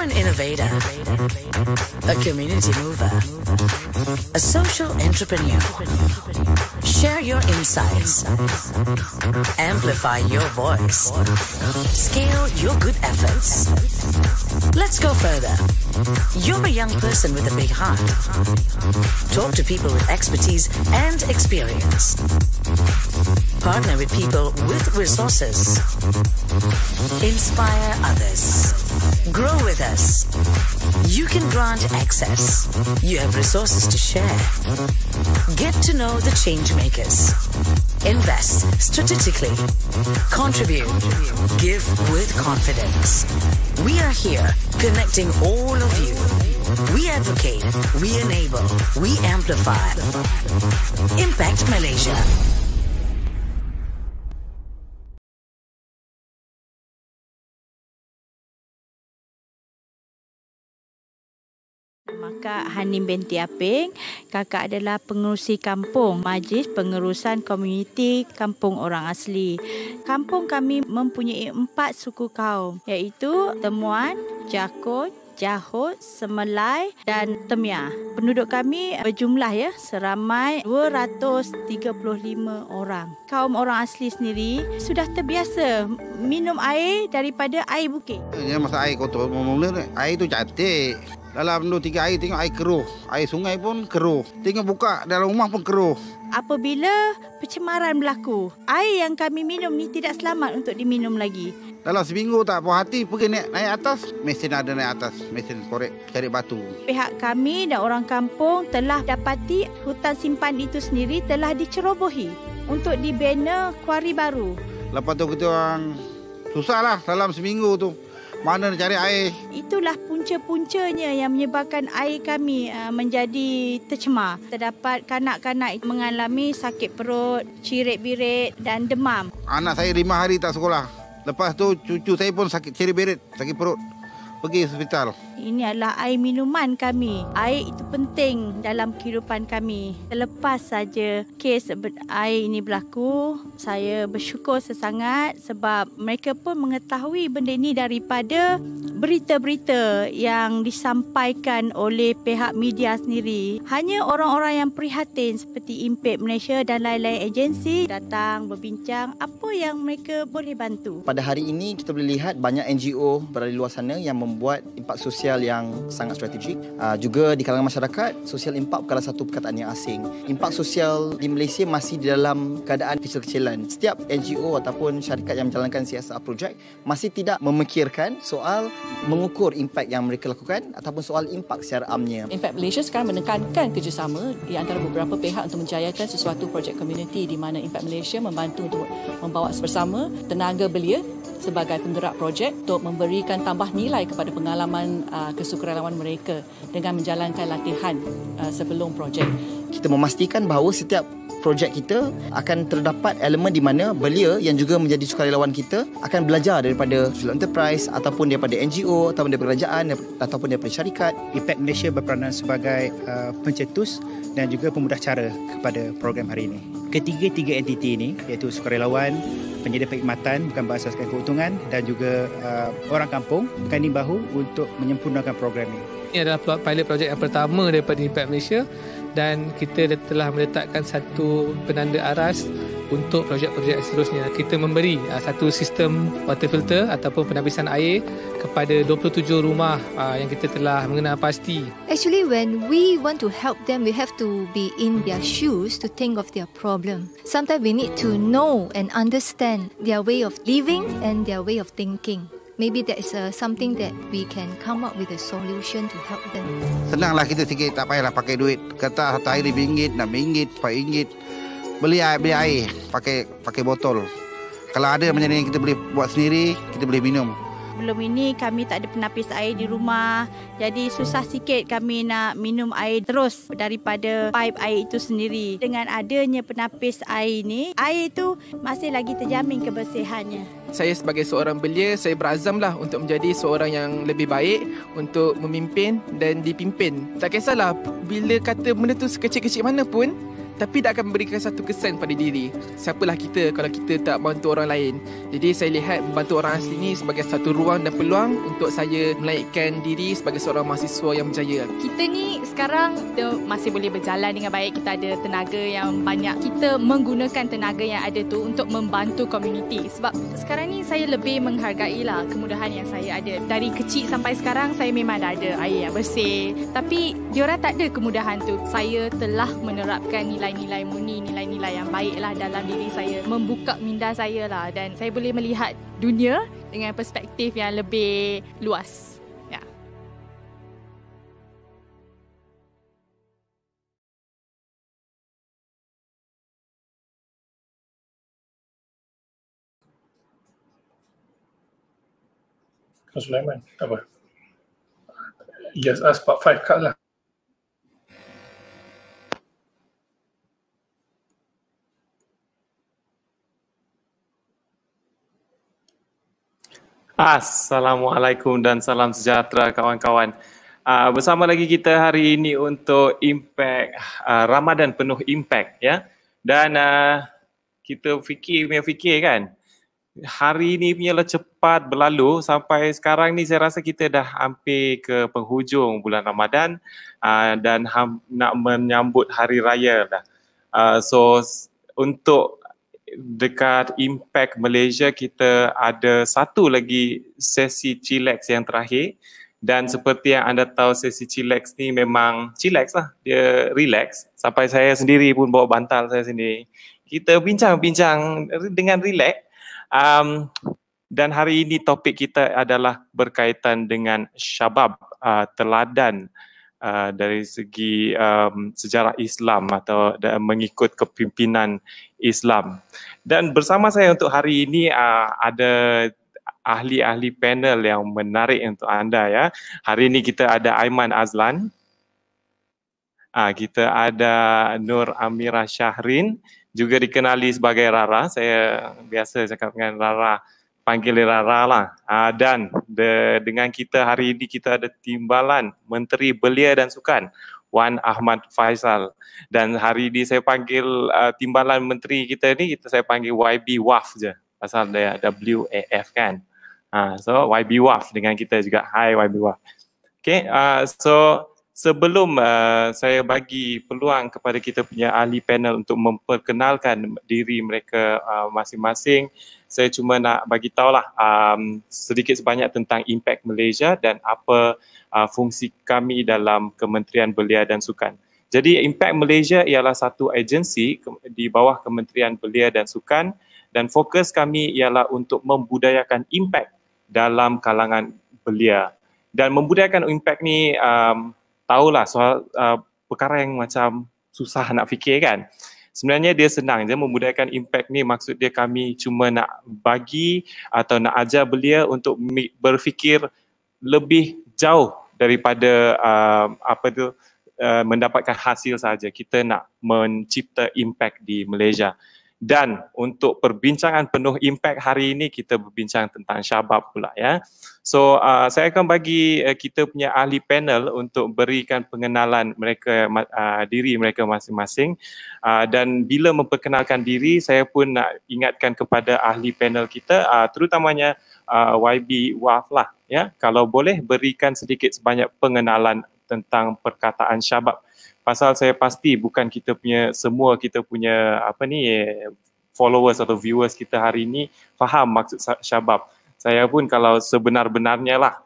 an innovator, a community mover, a social entrepreneur. Share your insights. Amplify your voice. Scale your good efforts. Let's go further. You're a young person with a big heart. Talk to people with expertise and experience. Partner with people with resources. Inspire others. Grow with us. You can grant access. You have resources to share. Get to know the change makers. Invest strategically. Contribute. Give with confidence. We are here connecting all of you. We advocate. We enable. We amplify. Impact Malaysia. Kakak Hanim binti Aping, kakak adalah pengerusi kampung Majlis Pengurusan Komuniti Kampung Orang Asli. Kampung kami mempunyai 4 suku kaum, iaitu Temuan, Jakun, Jahut, Semelai dan Temia. Penduduk kami berjumlah seramai 235 orang. Kaum orang asli sendiri sudah terbiasa minum air daripada air bukit. Masa air kotor, mula-mula air tu cantik. Dalam 2-3 air tengok air keruh. Air sungai pun keruh. Tengok buka dalam rumah pun keruh. Apabila pencemaran berlaku, air yang kami minum ni tidak selamat untuk diminum lagi. Dalam seminggu tak puas hati pergi naik atas, mesin ada naik atas, mesin korek cari batu. Pihak kami dan orang kampung telah dapati hutan simpan itu sendiri telah dicerobohi untuk dibina kuari baru. Lepas tu kita orang susahlah dalam seminggu tu. Mana nak cari air? Itulah punca-puncanya yang menyebabkan air kami menjadi tercemar. Terdapat kanak-kanak mengalami sakit perut, cirit-birit dan demam. Anak saya 5 hari tak sekolah. Lepas tu cucu saya pun sakit cirit-birit, sakit perut. Pergi hospital. Ini adalah air minuman kami. Air itu penting dalam kehidupan kami. Selepas saja kes air ini berlaku, saya bersyukur sesangat sebab mereka pun mengetahui benda ini daripada berita-berita yang disampaikan oleh pihak media sendiri. Hanya orang-orang yang prihatin seperti Impact Malaysia dan lain-lain agensi datang berbincang apa yang mereka boleh bantu. Pada hari ini kita boleh lihat banyak NGO berada di luar sana yang membuat impak sosial yang sangat strategik. Juga di kalangan masyarakat, sosial impak bukanlah satu perkataan yang asing. Impak sosial di Malaysia masih di dalam keadaan kecil-kecilan. Setiap NGO ataupun syarikat yang menjalankan CSR projek masih tidak memikirkan soal mengukur impak yang mereka lakukan ataupun soal impak secara amnya. Impact Malaysia sekarang menekankan kerjasama di antara beberapa pihak untuk menjayakan sesuatu projek komuniti di mana Impact Malaysia membantu untuk membawa bersama tenaga belia sebagai penggerak projek untuk memberikan tambah nilai kepada pengalaman kesukarelawan mereka dengan menjalankan latihan sebelum projek. Kita memastikan bahawa setiap projek kita akan terdapat elemen di mana belia yang juga menjadi sukarelawan kita akan belajar daripada social enterprise ataupun daripada NGO ataupun daripada kerajaan ataupun daripada syarikat. Impact Malaysia berperanan sebagai pencetus dan juga pemudah cara kepada program hari ini. Ketiga-tiga entiti ini iaitu sukarelawan, penyedia perkhidmatan bukan berasaskan keuntungan dan juga orang kampung berganding bahu untuk menyempurnakan program ini. Ini adalah pilot projek yang pertama daripada Impact Malaysia dan kita telah meletakkan satu penanda aras untuk projek-projek seterusnya. Kita memberi satu sistem water filter ataupun penapisan air kepada 27 rumah yang kita telah mengenal pasti. Actually, when we want to help them, we have to be in their shoes to think of their problem. Sometimes we need to know and understand their way of living and their way of thinking. Maybe that is something that we can come up with a solution to help them. Senanglah kita sikit, tak payahlah pakai duit. Kata satu air RM5, RM6, RM4. Beli air pakai botol. Kalau ada macam ni kita boleh buat sendiri, kita boleh minum. Sebelum ini kami tak ada penapis air di rumah. Jadi susah sikit kami nak minum air terus daripada pipe air itu sendiri. Dengan adanya penapis air ini, air itu masih lagi terjamin kebersihannya. Saya sebagai seorang belia, saya berazamlah untuk menjadi seorang yang lebih baik untuk memimpin dan dipimpin. Tak kisahlah bila kata benda tu sekecil-kecil mana pun, tapi tak akan memberikan satu kesan pada diri. Siapalah kita kalau kita tak bantu orang lain. Jadi saya lihat membantu orang asli ni sebagai satu ruang dan peluang untuk saya menaikkan diri sebagai seorang mahasiswa yang berjaya. Kita ni sekarang kita masih boleh berjalan dengan baik. Kita ada tenaga yang banyak. Kita menggunakan tenaga yang ada tu untuk membantu komuniti. Sebab sekarang ni saya lebih menghargai lah kemudahan yang saya ada. Dari kecil sampai sekarang saya memang dah ada air yang bersih. Tapi diorang tak ada kemudahan tu. Saya telah menerapkan nilai-nilai murni, nilai-nilai yang baiklah dalam diri saya. Membuka minda saya lah dan saya boleh melihat dunia dengan perspektif yang lebih luas. Ya. Sulaiman, apa? Just ask part 5 card lah. Assalamualaikum dan salam sejahtera kawan-kawan. Bersama lagi kita hari ini untuk impact Ramadan penuh impact ya. Dan kita fikir kan, hari ini punya cepat berlalu sampai sekarang ni saya rasa kita dah hampir ke penghujung bulan Ramadan dan nak menyambut hari raya dah. So untuk dekat Impact Malaysia kita ada satu lagi sesi chillax yang terakhir dan seperti yang anda tahu sesi chillax ni memang chillax lah, dia relax sampai saya sendiri pun bawa bantal saya sendiri. Kita bincang-bincang dengan relax dan hari ini topik kita adalah berkaitan dengan syabab, teladan dari segi sejarah Islam atau mengikut kepimpinan Islam. Dan bersama saya untuk hari ini ada ahli-ahli panel yang menarik untuk anda ya. Hari ini kita ada Aiman Azlan, kita ada Nur Amira Syahrin, juga dikenali sebagai Rara. Saya biasa cakap dengan Rara, panggil Rara lah. Dan dengan kita hari ini kita ada Timbalan Menteri Belia dan Sukan, Wan Ahmad Faisal. Dan hari ini saya panggil Timbalan Menteri kita ni, saya panggil YB WAF je. Pasal dia WAF kan. So YB WAF dengan kita juga. Hai YB WAF. Okay, so sebelum saya bagi peluang kepada kita punya ahli panel untuk memperkenalkan diri mereka masing-masing, saya cuma nak bagi tahulah sedikit sebanyak tentang Impact Malaysia dan apa fungsi kami dalam Kementerian Belia dan Sukan. Jadi Impact Malaysia ialah satu agensi di bawah Kementerian Belia dan Sukan dan fokus kami ialah untuk membudayakan impact dalam kalangan belia. Dan membudayakan impact ni tahulah soal perkara yang macam susah nak fikir kan. Sebenarnya dia senang je membudayakan impact ni, maksud dia kami cuma nak bagi atau nak ajar belia untuk berfikir lebih jauh daripada mendapatkan hasil saja. Kita nak mencipta impact di Malaysia. Dan untuk perbincangan penuh impact hari ini kita berbincang tentang syabab pula ya. So saya akan bagi kita punya ahli panel untuk berikan pengenalan mereka, diri mereka masing-masing. Dan bila memperkenalkan diri, saya pun nak ingatkan kepada ahli panel kita, terutamanya YB WAF lah ya. Kalau boleh berikan sedikit sebanyak pengenalan tentang perkataan syabab. Pasal saya pasti bukan kita punya followers atau viewers kita hari ini faham maksud syabab. Saya pun kalau sebenar-benarnya lah,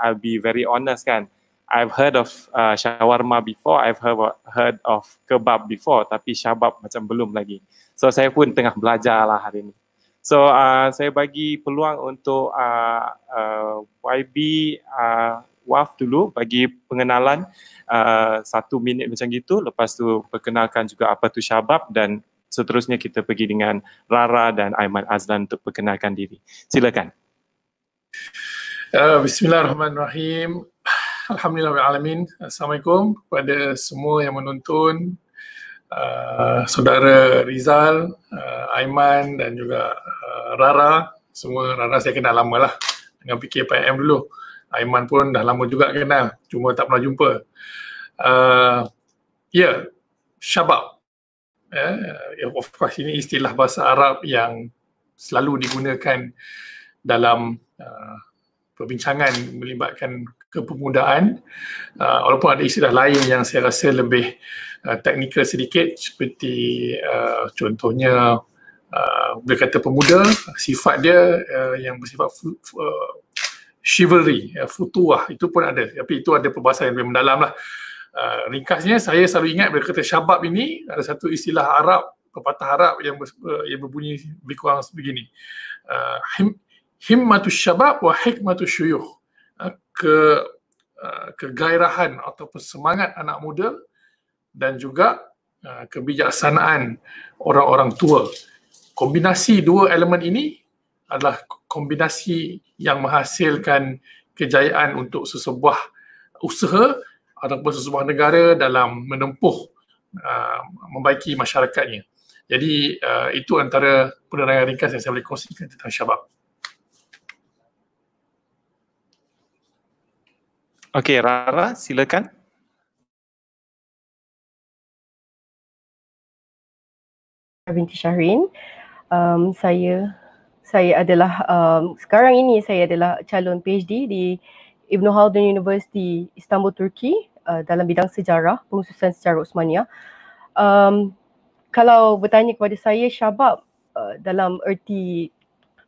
I'll be very honest kan. I've heard of shawarma before, I've heard of kebab before, tapi syabab macam belum lagi. So saya pun tengah belajar lah hari ini. So saya bagi peluang untuk YB WAF dulu bagi pengenalan 1 minit macam gitu. Lepas tu perkenalkan juga apa tu syabab dan seterusnya kita pergi dengan Rara dan Aiman Azlan untuk perkenalkan diri. Silakan. Bismillahirrahmanirrahim. Alhamdulillahirrahmanirrahim. Assalamualaikum kepada semua yang menonton. Saudara Rizal, Aiman dan juga Rara. Semua Rara saya kenal lama lah dengan PKPM dulu. Aiman pun dah lama juga kenal, cuma tak pernah jumpa. Syabab. Of course ini istilah bahasa Arab yang selalu digunakan dalam perbincangan melibatkan kepemudaan, walaupun ada istilah lain yang saya rasa lebih teknikal sedikit, seperti contohnya boleh kata pemuda, sifat dia yang bersifat chivalry, futuah, itu pun ada, tapi itu ada perbahasan yang lebih mendalam lah. Ringkasnya saya selalu ingat bila kata syabab ini ada satu istilah Arab, pepatah Arab yang berbunyi lebih kurang begini, himmatus syabab wa hikmatus syuyukh, kegairahan ataupun semangat anak muda dan juga kebijaksanaan orang-orang tua. Kombinasi dua elemen ini adalah kombinasi yang menghasilkan kejayaan untuk sesebuah usaha ataupun sesebuah negara dalam menempuh membaiki masyarakatnya. Jadi itu antara penerangan ringkas yang saya boleh kongsikan tentang syabab. Okey, Rara, silakan. Binti Syahrin. Saya adalah sekarang ini saya adalah calon PhD di Ibn Khaldun University Istanbul, Turki dalam bidang sejarah, pengususan sejarah Osmaniyah. Kalau bertanya kepada saya, syabab dalam erti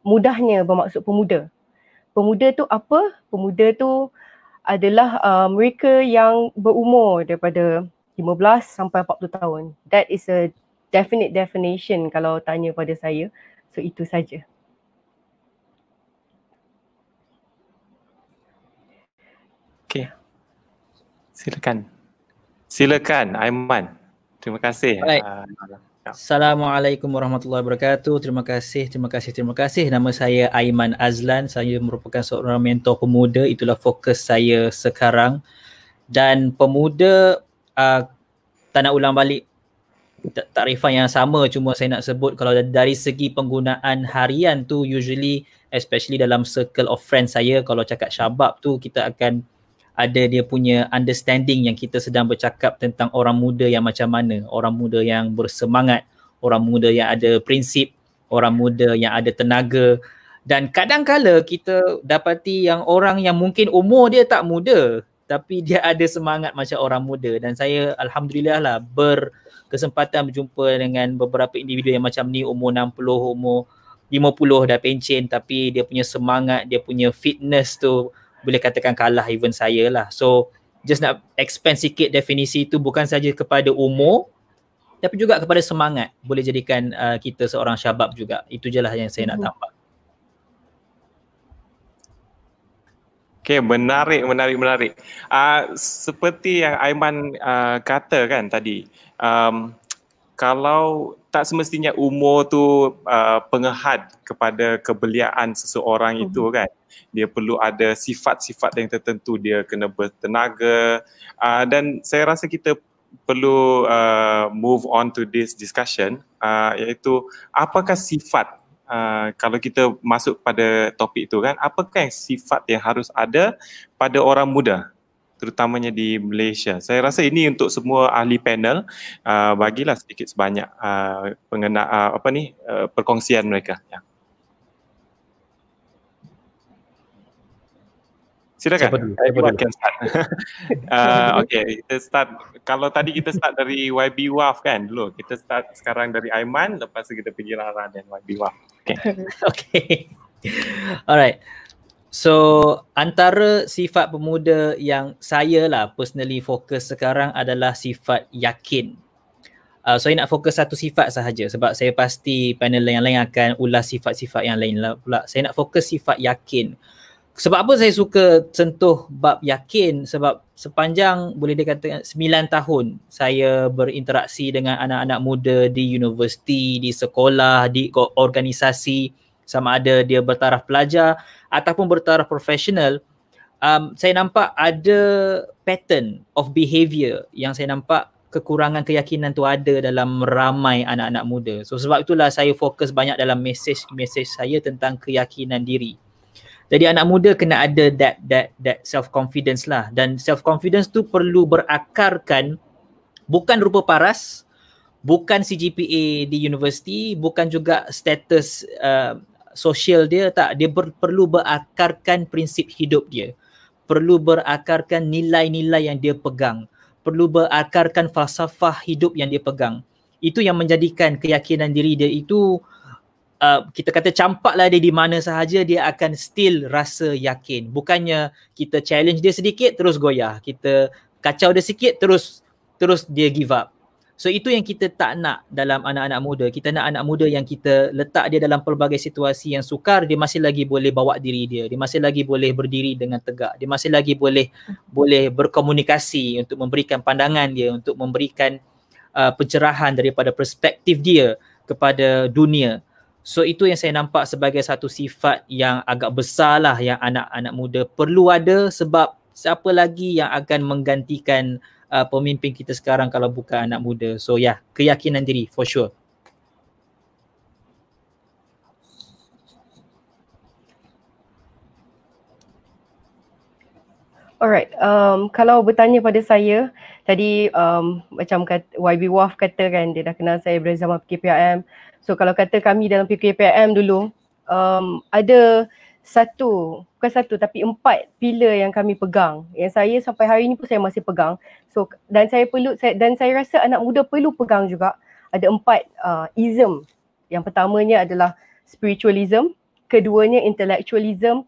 mudahnya bermaksud pemuda. Pemuda tu apa? Pemuda tu adalah mereka yang berumur daripada 15 sampai 40 tahun. That is a definite definition kalau tanya pada saya. So itu saja. Okey. Silakan Aiman. Terima kasih. Baik. Assalamualaikum warahmatullahi wabarakatuh. Terima kasih. Nama saya Aiman Azlan. Saya merupakan seorang mentor pemuda. Itulah fokus saya sekarang. Dan pemuda, tak nak ulang balik takrifan yang sama, cuma saya nak sebut kalau dari segi penggunaan harian tu, usually especially dalam circle of friends saya, kalau cakap syabab tu kita akan ada dia punya understanding yang kita sedang bercakap tentang orang muda yang macam mana, orang muda yang bersemangat, orang muda yang ada prinsip, orang muda yang ada tenaga. Dan kadang-kala kita dapati yang orang yang mungkin umur dia tak muda tapi dia ada semangat macam orang muda. Dan saya alhamdulillah lah berkesempatan berjumpa dengan beberapa individu yang macam ni, umur 60, umur 50 dah pencen, tapi dia punya semangat, dia punya fitness tu boleh katakan kalah even saya lah. So just nak expand sikit definisi tu, bukan saja kepada umur tapi juga kepada semangat, boleh jadikan kita seorang syabab juga. Itu je lah yang saya nak tambah. Okay, menarik. Seperti yang Aiman kata kan tadi, kalau tak semestinya umur tu pengehad kepada kebeliaan seseorang itu kan. Dia perlu ada sifat-sifat yang tertentu, dia kena bertenaga, dan saya rasa kita perlu move on to this discussion, iaitu apakah sifat, kalau kita masuk pada topik itu kan, apakah yang sifat yang harus ada pada orang muda terutamanya di Malaysia. Saya rasa ini untuk semua ahli panel, bagilah sedikit sebanyak perkongsian mereka ya. Silakan. Okay, kita start. Kalau tadi kita start dari YB Waf kan dulu. Kita start sekarang dari Aiman, lepas tu kita pergi Rara dan YB Waf. Okay. Alright. So antara sifat pemuda yang saya lah personally fokus sekarang adalah sifat yakin. Saya nak fokus satu sifat sahaja sebab saya pasti panel yang lain akan ulas sifat-sifat yang lain lah pula. Saya nak fokus sifat yakin. Sebab apa saya suka sentuh bab yakin? Sebab sepanjang boleh dikatakan 9 tahun saya berinteraksi dengan anak-anak muda di universiti, di sekolah, di organisasi, sama ada dia bertaraf pelajar ataupun bertaraf profesional, saya nampak ada pattern of behaviour yang saya nampak kekurangan keyakinan tu ada dalam ramai anak-anak muda. So sebab itulah saya fokus banyak dalam message saya tentang keyakinan diri. Jadi anak muda kena ada that self confidence lah, dan self confidence tu perlu berakarkan bukan rupa paras, Bukan CGPA di universiti, bukan juga status sosial dia, tak. Dia perlu berakarkan prinsip hidup dia. Perlu berakarkan nilai-nilai yang dia pegang. Perlu berakarkan falsafah hidup yang dia pegang. Itu yang menjadikan keyakinan diri dia itu kita kata campaklah dia di mana sahaja, dia akan still rasa yakin. Bukannya kita challenge dia sedikit terus goyah, kita kacau dia sikit terus dia give up. So itu yang kita tak nak dalam anak-anak muda. Kita nak anak muda yang kita letak dia dalam pelbagai situasi yang sukar, dia masih lagi boleh bawa diri dia. Dia masih lagi boleh berdiri dengan tegak. Dia masih lagi boleh berkomunikasi untuk memberikan pandangan dia, untuk memberikan pencerahan daripada perspektif dia kepada dunia. So itu yang saya nampak sebagai satu sifat yang agak besar lah yang anak-anak muda perlu ada, sebab siapa lagi yang akan menggantikan pemimpin kita sekarang kalau bukan anak muda. So keyakinan diri for sure. Alright, kalau bertanya pada saya, tadi macam YB Waf kata kan, dia dah kenal saya dari zaman PKPM. So kalau kata kami dalam PKPM dulu, ada bukan satu tapi 4 pilar yang kami pegang. Yang saya sampai hari ni pun saya masih pegang. So dan saya rasa anak muda perlu pegang juga. Ada 4 ism. Yang pertamanya adalah spiritualism, keduanya intellectualism,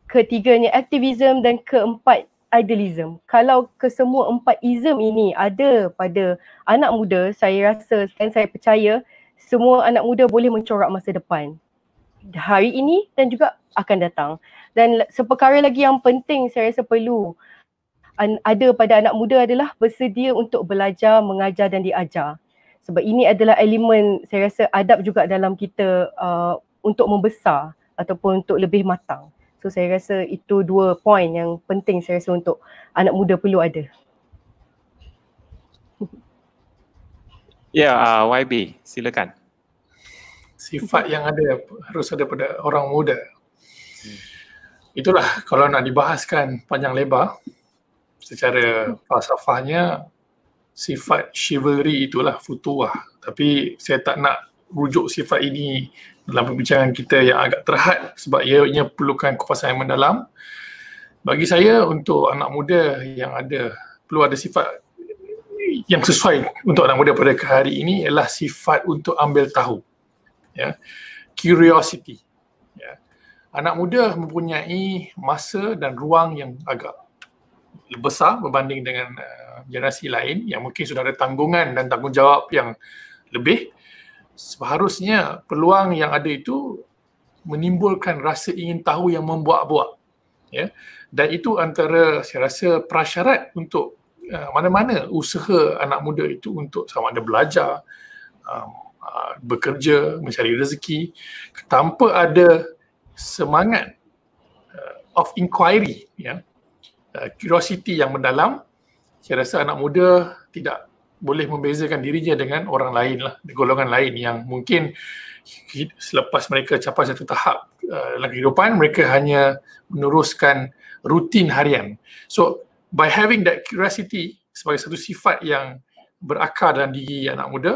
ketiganya activism dan keempat idealism. Kalau kesemua 4 ism ini ada pada anak muda, saya rasa dan saya percaya semua anak muda boleh mencorak masa depan. Hari ini dan juga akan datang. Dan seperkara lagi yang penting saya rasa perlu ada pada anak muda adalah bersedia untuk belajar, mengajar dan diajar. Sebab ini adalah elemen saya rasa adab juga dalam kita untuk membesar ataupun untuk lebih matang. So saya rasa itu 2 poin yang penting saya rasa untuk anak muda perlu ada. YB, silakan. Sifat yang harus ada pada orang muda. Itulah kalau nak dibahaskan panjang lebar secara falsafahnya, sifat chivalry itulah futuah. Tapi saya tak nak rujuk sifat ini dalam perbincangan kita yang agak terhad sebab ianya perlukan kupasan yang mendalam. Bagi saya, untuk anak muda yang perlu ada sifat yang sesuai untuk anak muda pada hari ini ialah sifat untuk ambil tahu. Curiosity. Anak muda mempunyai masa dan ruang yang agak besar berbanding dengan generasi lain yang mungkin sudah ada tanggungan dan tanggungjawab yang lebih. Seharusnya peluang yang ada itu menimbulkan rasa ingin tahu yang membuak-buak. Dan itu antara saya rasa prasyarat untuk mana-mana usaha anak muda itu untuk sama ada belajar, bekerja, mencari rezeki, tanpa ada semangat of inquiry, curiosity yang mendalam, saya rasa anak muda tidak boleh membezakan dirinya dengan orang lain lah, golongan lain yang mungkin selepas mereka capai satu tahap dalam kehidupan, mereka hanya meneruskan rutin harian. So by having that curiosity sebagai satu sifat yang berakar dalam diri anak muda,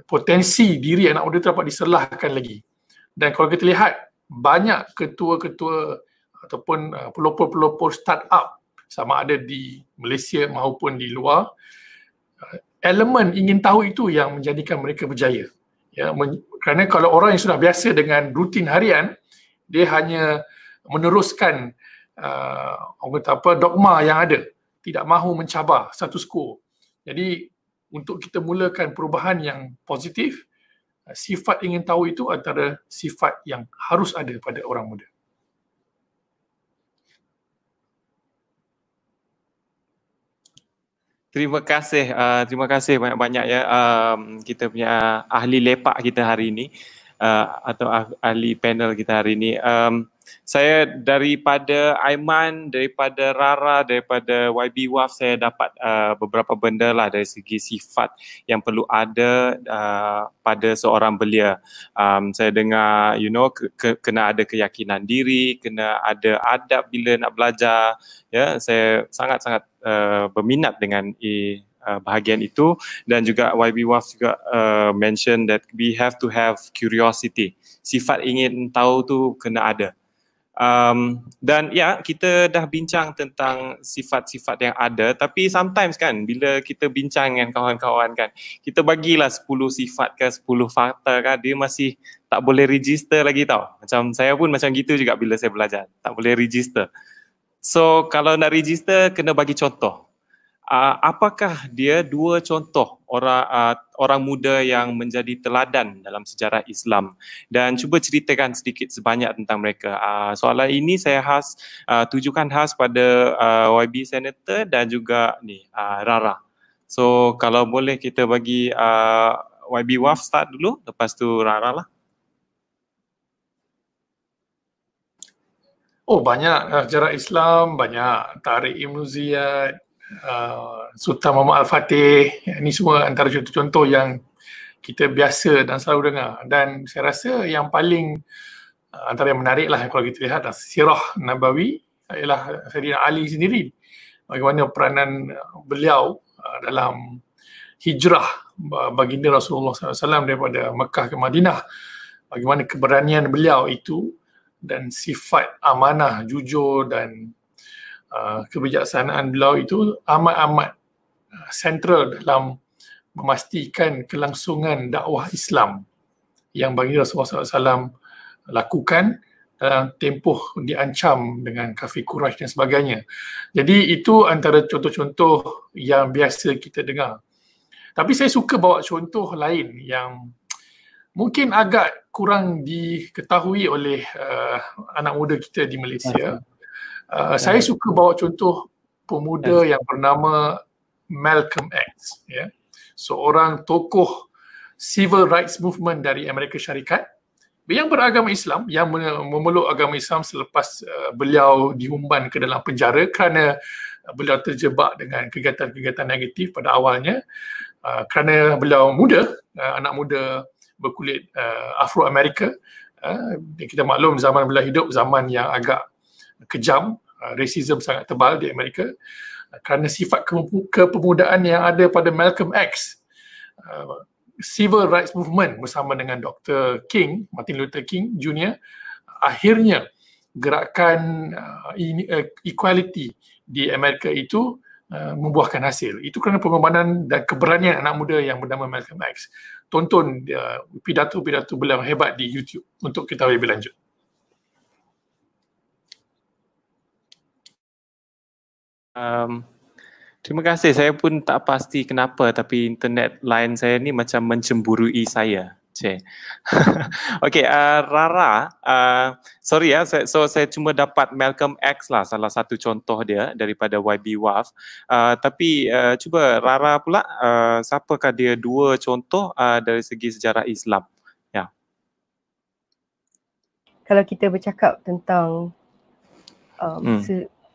potensi diri anak muda dapat diserlahkan lagi. Dan kalau kita lihat banyak ketua-ketua ataupun pelopor-pelopor startup sama ada di Malaysia maupun di luar, elemen ingin tahu itu yang menjadikan mereka berjaya. Kerana kalau orang yang sudah biasa dengan rutin harian, dia hanya meneruskan dogma yang ada, tidak mahu mencabar status quo. Jadi untuk kita mulakan perubahan yang positif, sifat ingin tahu itu antara sifat yang harus ada pada orang muda. Terima kasih banyak-banyak ya kita punya ahli lepak kita hari ini atau ahli panel kita hari ini. Saya daripada Aiman, daripada Rara, daripada YB Waf, saya dapat beberapa benda lah dari segi sifat yang perlu ada pada seorang belia. Saya dengar, kena ada keyakinan diri, kena ada adab bila nak belajar. Saya sangat-sangat berminat dengan bahagian itu. Dan juga YB Waf juga mention that we have to have curiosity. Sifat ingin tahu tu kena ada. Dan ya, kita dah bincang tentang sifat-sifat yang ada, tapi sometimes kan bila kita bincang dengan kawan-kawan kan, kita bagilah 10 sifat ke 10 fakta kan, dia masih tak boleh register lagi tau. Macam saya pun macam gitu juga bila saya belajar, tak boleh register. So kalau nak register kena bagi contoh. Apakah dia 2 contoh orang muda yang menjadi teladan dalam sejarah Islam, dan cuba ceritakan sedikit sebanyak tentang mereka. Soalan ini saya tujukan khas pada YB Senator dan juga Rara. So kalau boleh kita bagi YB Waf start dulu, lepas tu Rara lah. Oh, banyak sejarah Islam, banyak Tariq Ibn Ziyad, Sultan Muhammad Al-Fatih. Ini semua antara contoh-contoh yang kita biasa dan selalu dengar. Dan saya rasa yang paling antara yang menarik lah kalau kita lihat sirah Nabawi ialah Sayyidina Ali sendiri. Bagaimana peranan beliau dalam hijrah baginda Rasulullah SAW daripada Mekah ke Madinah. Bagaimana keberanian beliau itu dan sifat amanah, jujur dan kebijaksanaan beliau itu amat-amat sentral dalam memastikan kelangsungan dakwah Islam yang baginda Rasulullah SAW lakukan dalam tempoh diancam dengan kafir Quraisy dan sebagainya. Jadi itu antara contoh-contoh yang biasa kita dengar. Tapi saya suka bawa contoh lain yang mungkin agak kurang diketahui oleh anak muda kita di Malaysia. Saya suka bawa contoh pemuda yang bernama Malcolm X, ya. Seorang tokoh civil rights movement dari Amerika Syarikat yang beragama Islam, yang memeluk agama Islam selepas beliau diumban ke dalam penjara kerana beliau terjebak dengan kegiatan-kegiatan negatif pada awalnya, kerana beliau muda, anak muda berkulit Afro-Amerika. Kita maklum zaman beliau hidup zaman yang agak kejam, racism sangat tebal di Amerika. Kerana sifat kepemudaan yang ada pada Malcolm X, civil rights movement bersama dengan Dr. King, Martin Luther King Jr., akhirnya gerakan equality di Amerika itu membuahkan hasil. Itu kerana pengorbanan dan keberanian anak muda yang bernama Malcolm X. Tonton pidato-pidato beliau hebat di YouTube untuk kita lebih lanjut. Terima kasih. Saya pun tak pasti kenapa tapi internet line saya ni macam mencemburui saya. Okey, Rara, sorry ya, saya cuma dapat Malcolm X lah salah satu contoh dia daripada YB Waf. Tapi cuba Rara pula, siapakah dia 2 contoh dari segi sejarah Islam? Ya. Kalau kita bercakap tentang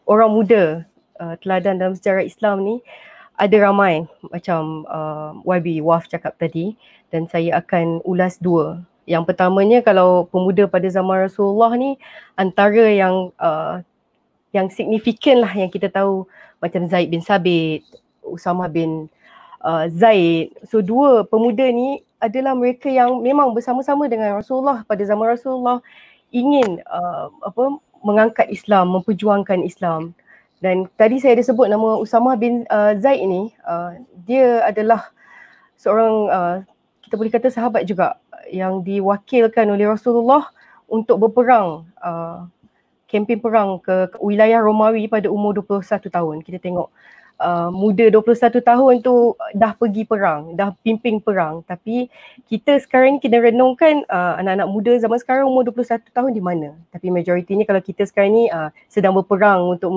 orang muda teladan dalam sejarah Islam ni, ada ramai macam YB Waf cakap tadi, dan saya akan ulas 2. Yang pertamanya, kalau pemuda pada zaman Rasulullah ni, antara yang signifikan lah yang kita tahu macam Zaid bin Sabit, Usamah bin Zaid. So 2 pemuda ni adalah mereka yang memang bersama-sama dengan Rasulullah pada zaman Rasulullah ingin mengangkat Islam, memperjuangkan Islam. Dan tadi saya ada sebut nama Usamah bin Zaid ni, dia adalah seorang kita boleh kata sahabat juga yang diwakilkan oleh Rasulullah untuk berperang, kempen perang ke wilayah Romawi pada umur 21 tahun. Kita tengok muda 21 tahun tu dah pergi perang, dah pimpin perang. Tapi kita sekarang kena renungkan anak-anak muda zaman sekarang umur 21 tahun di mana. Tapi majoritinya kalau kita sekarang ni sedang berperang untuk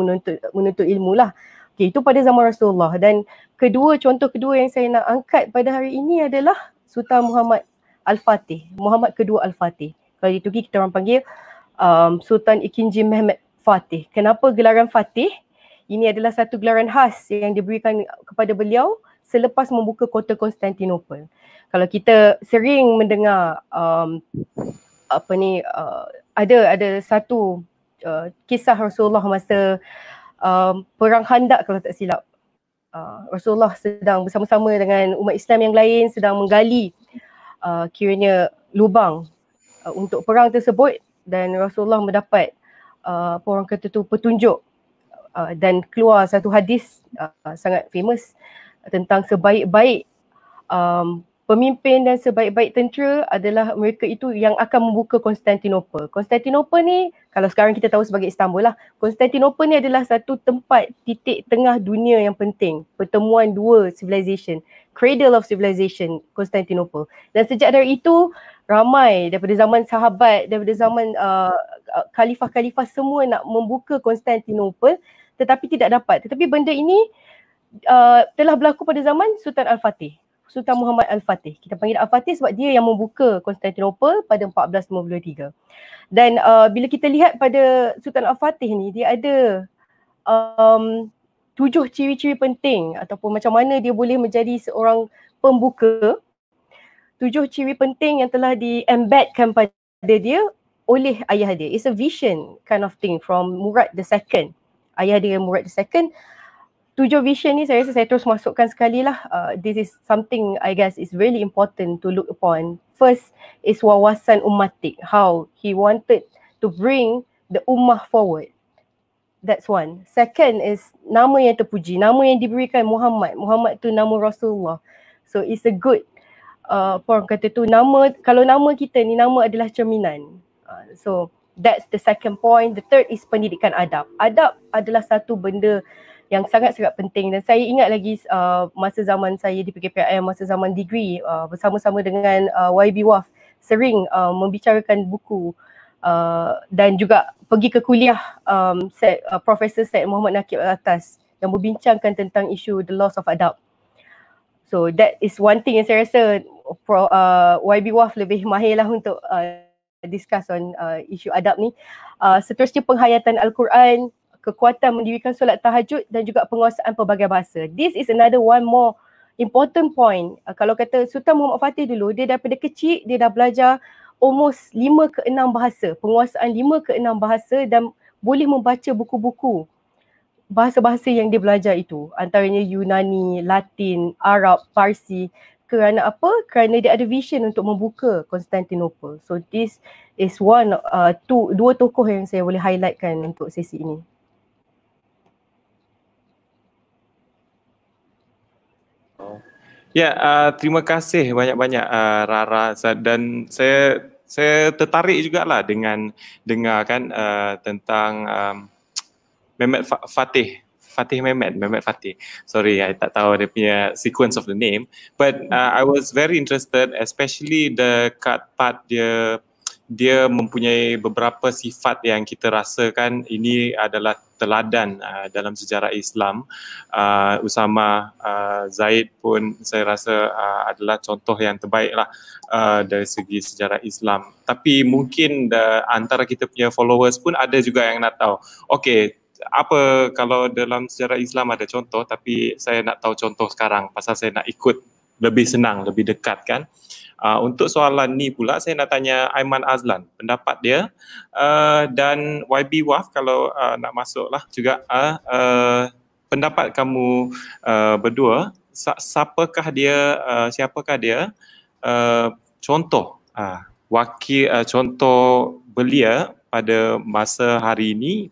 menuntut ilmu lah. Okay, itu pada zaman Rasulullah. Dan contoh kedua yang saya nak angkat pada hari ini adalah Sultan Muhammad Al-Fatih, Muhammad kedua Al-Fatih. Kalau di Turki kita orang panggil Sultan II Mehmed Fatih. Kenapa gelaran Fatih? Ini adalah satu gelaran khas yang diberikan kepada beliau selepas membuka kota Konstantinopel. Kalau kita sering mendengar ada satu kisah Rasulullah masa perang Khandak kalau tak silap. Rasulullah sedang bersama-sama dengan umat Islam yang lain sedang menggali kiranya lubang untuk perang tersebut, dan Rasulullah mendapat apa orang kata tu petunjuk dan keluar satu hadis sangat famous tentang sebaik-baik pemimpin dan sebaik-baik tentera adalah mereka itu yang akan membuka Konstantinopel. Konstantinopel ni kalau sekarang kita tahu sebagai Istanbul lah. Konstantinopel ni adalah satu tempat titik tengah dunia yang penting. Pertemuan dua civilization. Cradle of civilization, Konstantinopel. Dan sejak dari itu ramai daripada zaman sahabat, daripada zaman khalifah-khalifah semua nak membuka Konstantinopel tetapi tidak dapat. Tetapi benda ini telah berlaku pada zaman Sultan Al-Fatih. Sultan Muhammad Al-Fatih. Kita panggil Al-Fatih sebab dia yang membuka Konstantinopel pada 1453. Dan bila kita lihat pada Sultan Al-Fatih ni, dia ada 7 ciri-ciri penting ataupun macam mana dia boleh menjadi seorang pembuka. 7 ciri penting yang telah di-embedkan pada dia oleh ayah dia. It's a vision kind of thing from Murad II. Ayah dia Murad II. 7 vision ni saya rasa saya terus masukkan sekali lah. This is something I guess is really important to look upon. First is wawasan ummatik. How he wanted to bring the ummah forward. That's one. Second is nama yang terpuji. Nama yang diberikan Muhammad. Muhammad tu nama Rasulullah. So it's a good orang kata tu nama. Kalau nama kita ni nama adalah cerminan. So that's the second point. The third is pendidikan adab. Adab adalah satu benda yang sangat-sangat penting, dan saya ingat lagi masa zaman saya di PKPM, masa zaman degree bersama-sama dengan YB Waf sering membicarakan buku dan juga pergi ke kuliah Profesor Syed Muhammad Nakib Al-Atas yang membincangkan tentang isu the loss of adab. So that is one thing yang saya rasa YB Waf lebih mahir lah untuk discuss on isu adab ni. Seterusnya penghayatan Al-Quran, kekuatan mendirikan solat tahajud dan juga penguasaan pelbagai bahasa. This is another one more important point. Kalau kata Sultan Muhammad Fatih dulu, dia daripada kecil dia dah belajar almost 5 ke 6 bahasa, penguasaan 5 ke 6 bahasa, dan boleh membaca buku-buku bahasa-bahasa yang dia belajar itu. Antaranya Yunani, Latin, Arab, Parsi. Kerana apa? Kerana dia ada vision untuk membuka Konstantinopel. So this is one, dua tokoh yang saya boleh highlightkan untuk sesi ini. Ya, terima kasih banyak-banyak Rara, dan saya tertarik jugalah dengan dengarkan tentang Mehmet Fatih Mehmet Fatih. Sorry, I tak tahu dia punya sequence of the name, but I was very interested, especially the part dia mempunyai beberapa sifat yang kita rasakan ini adalah teladan dalam sejarah Islam. Usama Zaid pun saya rasa adalah contoh yang terbaik lah dari segi sejarah Islam. Tapi mungkin antara kita punya followers pun ada juga yang nak tahu, okay, apa kalau dalam sejarah Islam ada contoh, tapi saya nak tahu contoh sekarang pasal saya nak ikut lebih senang, lebih dekat kan. Untuk soalan ni pula saya nak tanya Aiman Azlan pendapat dia, dan YB Waf kalau nak masuklah juga pendapat kamu berdua, siapakah dia contoh contoh belia pada masa hari ini,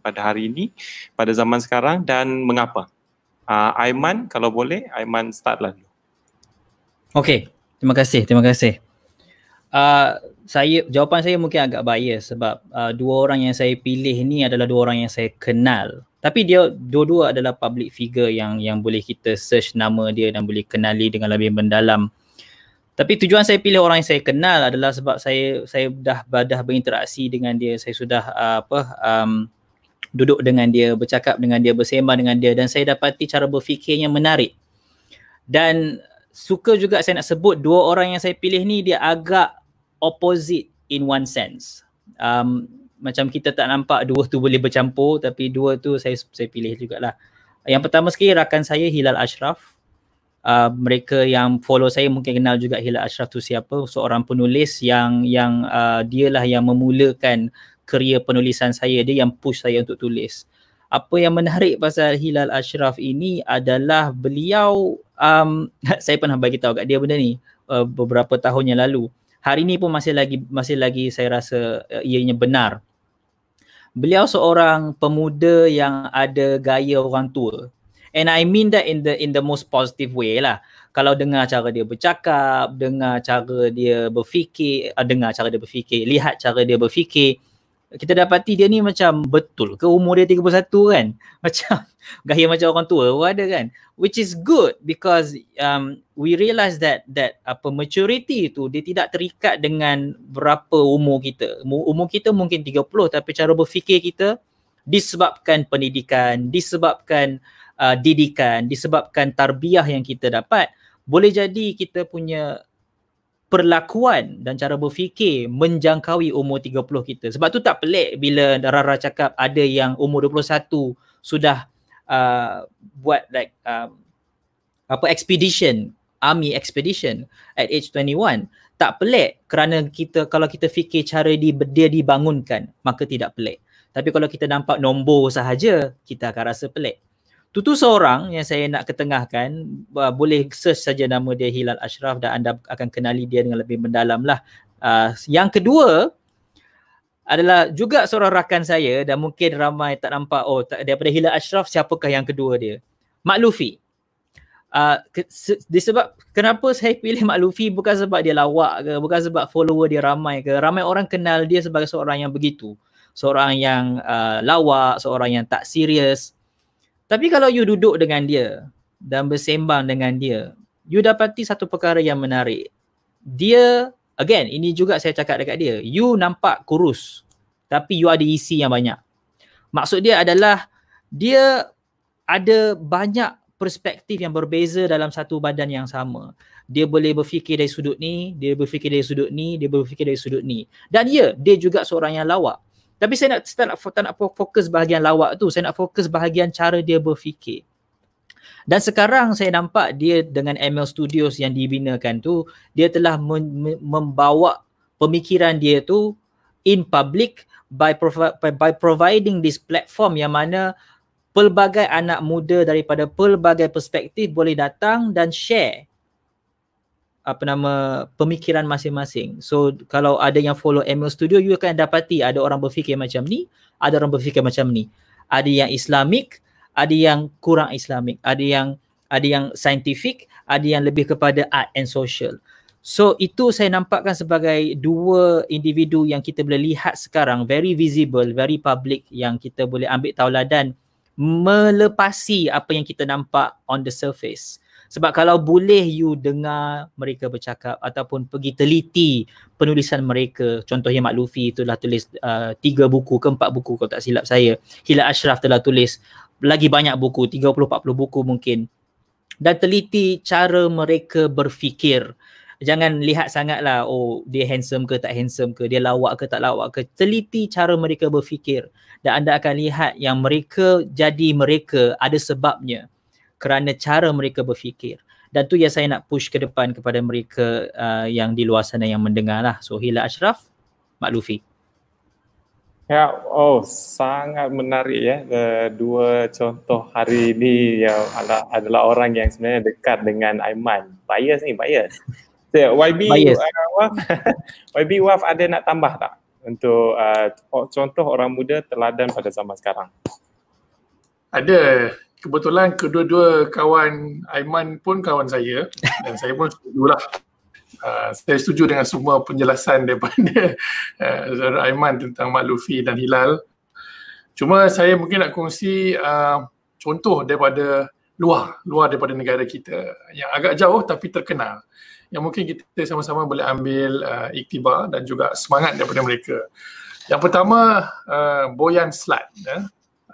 pada zaman sekarang, dan mengapa? Aiman, kalau boleh Aiman start lah dulu. Okey. Terima kasih. Jawapan saya mungkin agak bias sebab dua orang yang saya pilih ni adalah dua orang yang saya kenal. Tapi dia dua-dua adalah public figure yang boleh kita search nama dia dan boleh kenali dengan lebih mendalam. Tapi tujuan saya pilih orang yang saya kenal adalah sebab saya dah berinteraksi dengan dia, saya sudah duduk dengan dia, bercakap dengan dia, bersembang dengan dia, dan saya dapati cara berfikirnya menarik. Dan suka juga saya nak sebut dua orang yang saya pilih ni dia agak opposite in one sense. Macam kita tak nampak dua tu boleh bercampur, tapi dua tu saya pilih jugalah. Yang pertama sekali rakan saya Hilal Ashraf. Mereka yang follow saya mungkin kenal juga Hilal Ashraf tu siapa, seorang penulis yang dialah yang memulakan kerjaya penulisan saya, dia yang push saya untuk tulis. Apa yang menarik pasal Hilal Ashraf ini adalah beliau, saya pernah bagi tahu kat dia benda ni beberapa tahun yang lalu. Hari ni pun masih lagi saya rasa ianya benar. Beliau seorang pemuda yang ada gaya orang tua. And I mean that in the most positive way lah. Kalau dengar cara dia bercakap, dengar cara dia berfikir, lihat cara dia berfikir, kita dapati dia ni macam betul ke umur dia 31 kan? Macam gaya macam orang tua pun ada kan? Which is good because we realise that maturity tu dia tidak terikat dengan berapa umur kita. Umur kita mungkin 30 tapi cara berfikir kita disebabkan pendidikan, disebabkan didikan, disebabkan tarbiyah yang kita dapat, boleh jadi kita punya perlakuan dan cara berfikir menjangkaui umur 30 kita. Sebab tu tak pelik bila Rara cakap ada yang umur 21 sudah buat like expedition, army expedition at age 21. Tak pelik kerana kalau kita fikir cara dia dibangunkan, maka tidak pelik. Tapi kalau kita nampak nombor sahaja, kita akan rasa pelik. Tutu seorang yang saya nak ketengahkan, boleh search saja nama dia Hilal Ashraf dan anda akan kenali dia dengan lebih mendalam lah. Yang kedua adalah juga seorang rakan saya dan mungkin ramai tak nampak, daripada Hilal Ashraf siapakah yang kedua dia? Mak Lufi. Disebab kenapa saya pilih Mak Lufi bukan sebab dia lawak ke, bukan sebab follower dia ramai ke. Ramai orang kenal dia sebagai seorang yang begitu. Seorang yang lawak, seorang yang tak serius. Tapi kalau you duduk dengan dia dan bersembang dengan dia, you dapati satu perkara yang menarik. Dia, again, ini juga saya cakap dekat dia, you nampak kurus tapi you ada isi yang banyak. Maksud dia adalah dia ada banyak perspektif yang berbeza dalam satu badan yang sama. Dia boleh berfikir dari sudut ni, dia berfikir dari sudut ni, dia berfikir dari sudut ni. Dan dia juga seorang yang lawak. Tapi saya tak nak fokus bahagian lawak tu, saya nak fokus bahagian cara dia berfikir. Dan sekarang saya nampak dia dengan ML Studios yang dibinakan tu, dia telah membawa pemikiran dia tu in public by providing this platform yang mana pelbagai anak muda daripada pelbagai perspektif boleh datang dan share pemikiran masing-masing. So kalau ada yang follow ML Studio, you akan dapati ada orang berfikir macam ni, ada orang berfikir macam ni. Ada yang Islamik, ada yang kurang Islamik, ada yang scientific, ada yang lebih kepada art and social. So itu saya nampakkan sebagai dua individu yang kita boleh lihat sekarang, very visible, very public, yang kita boleh ambil tauladan melepasi apa yang kita nampak on the surface. Sebab kalau boleh you dengar mereka bercakap ataupun pergi teliti penulisan mereka, contohnya Mak Lufi itulah tulis 3 buku ke 4 buku kalau tak silap saya. Hilal Ashraf telah tulis lagi banyak buku, 30-40 buku mungkin. Dan teliti cara mereka berfikir. Jangan lihat sangatlah, dia handsome ke tak handsome ke, dia lawak ke tak lawak ke. Teliti cara mereka berfikir. Dan anda akan lihat yang mereka jadi mereka ada sebabnya. Kerana cara mereka berfikir. Dan tu yang saya nak push ke depan kepada mereka yang di luar sana yang mendengar lah. So Hilal Ashraf, Mak Lufi. Ya, sangat menarik ya. Dua contoh hari ini yang adalah orang yang sebenarnya dekat dengan Aiman. Bias. So, YB Waf ada nak tambah tak untuk contoh orang muda teladan pada zaman sekarang? Ada. Kebetulan kedua-dua kawan Aiman pun kawan saya dan saya pun setujulah. Saya setuju dengan semua penjelasan daripada Saudara Aiman tentang Mak Lufi dan Hilal. Cuma saya mungkin nak kongsi contoh daripada luar daripada negara kita yang agak jauh tapi terkenal, yang mungkin kita sama-sama boleh ambil iktibar dan juga semangat daripada mereka. Yang pertama, Boyan Slat,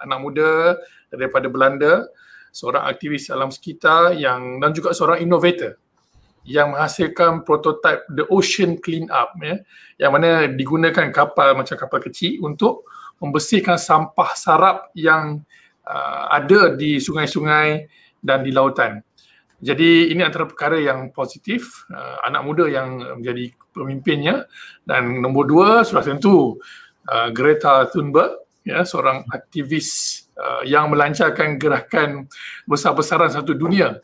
anak muda daripada Belanda, seorang aktivis alam sekitar dan juga seorang innovator yang menghasilkan prototipe The Ocean Clean Up, yang mana digunakan kapal macam kapal kecil untuk membersihkan sampah sarap yang ada di sungai-sungai dan di lautan. Jadi ini antara perkara yang positif, anak muda yang menjadi pemimpinnya. Dan nombor 2 sudah tentu Greta Thunberg, seorang aktivis yang melancarkan gerakan besar-besaran satu dunia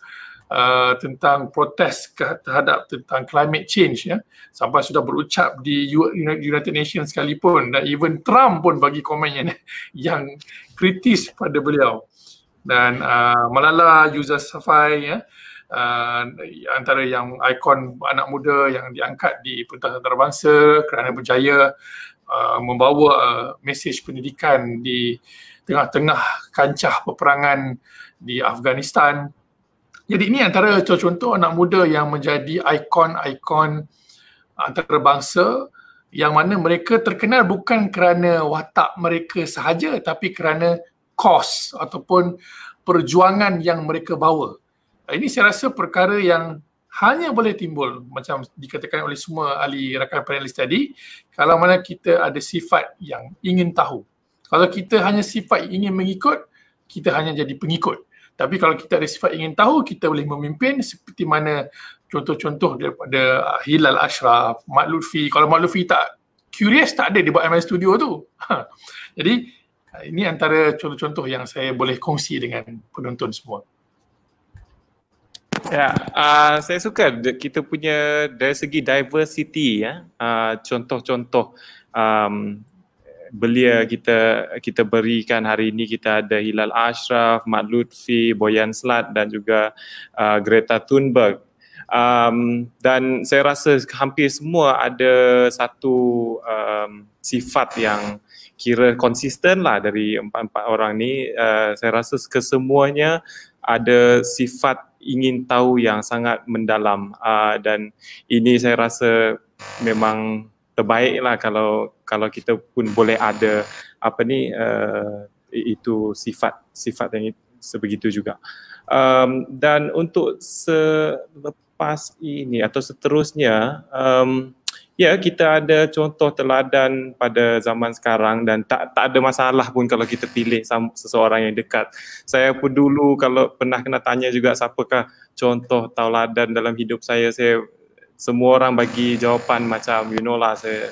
tentang protes terhadap tentang climate change, ya, sampai sudah berucap di United Nations sekalipun, dan even Trump pun bagi komen yang kritis pada beliau. Dan Malala Yousafzai, ya, antara yang ikon anak muda yang diangkat di pentas antarabangsa kerana berjaya membawa mesej pendidikan di tengah-tengah kancah peperangan di Afghanistan. Jadi ini antara contoh-contoh anak muda yang menjadi ikon-ikon antarabangsa yang mana mereka terkenal bukan kerana watak mereka sahaja, tapi kerana kos ataupun perjuangan yang mereka bawa. Ini saya rasa perkara yang hanya boleh timbul macam dikatakan oleh semua ahli rakan panelis tadi kalau mana kita ada sifat yang ingin tahu. Kalau kita hanya sifat ingin mengikut, kita hanya jadi pengikut. Tapi kalau kita ada sifat ingin tahu, kita boleh memimpin seperti mana contoh-contoh daripada Hilal Ashraf, Mat Lutfi. Kalau Mat Lutfi tak curious, tak ada dia buat MI Studio tu. Jadi ini antara contoh-contoh yang saya boleh kongsi dengan penonton semua. Ya, saya suka kita punya dari segi diversity, ya, contoh-contoh belia kita berikan hari ini. Kita ada Hilal Ashraf, Mat Lutfi, Boyan Slat dan juga Greta Thunberg. Dan saya rasa hampir semua ada satu sifat yang kira konsisten lah dari empat-empat orang ni. Saya rasa kesemuanya ada sifat ingin tahu yang sangat mendalam, dan ini saya rasa memang terbaik lah kalau kita pun boleh ada itu sifat yang sebegitu juga. Dan untuk selepas ini atau seterusnya, ya, kita ada contoh teladan pada zaman sekarang dan tak ada masalah pun kalau kita pilih seseorang yang dekat. Saya pun dulu kalau pernah kena tanya juga siapakah contoh tauladan dalam hidup saya semua orang bagi jawapan macam lah, saya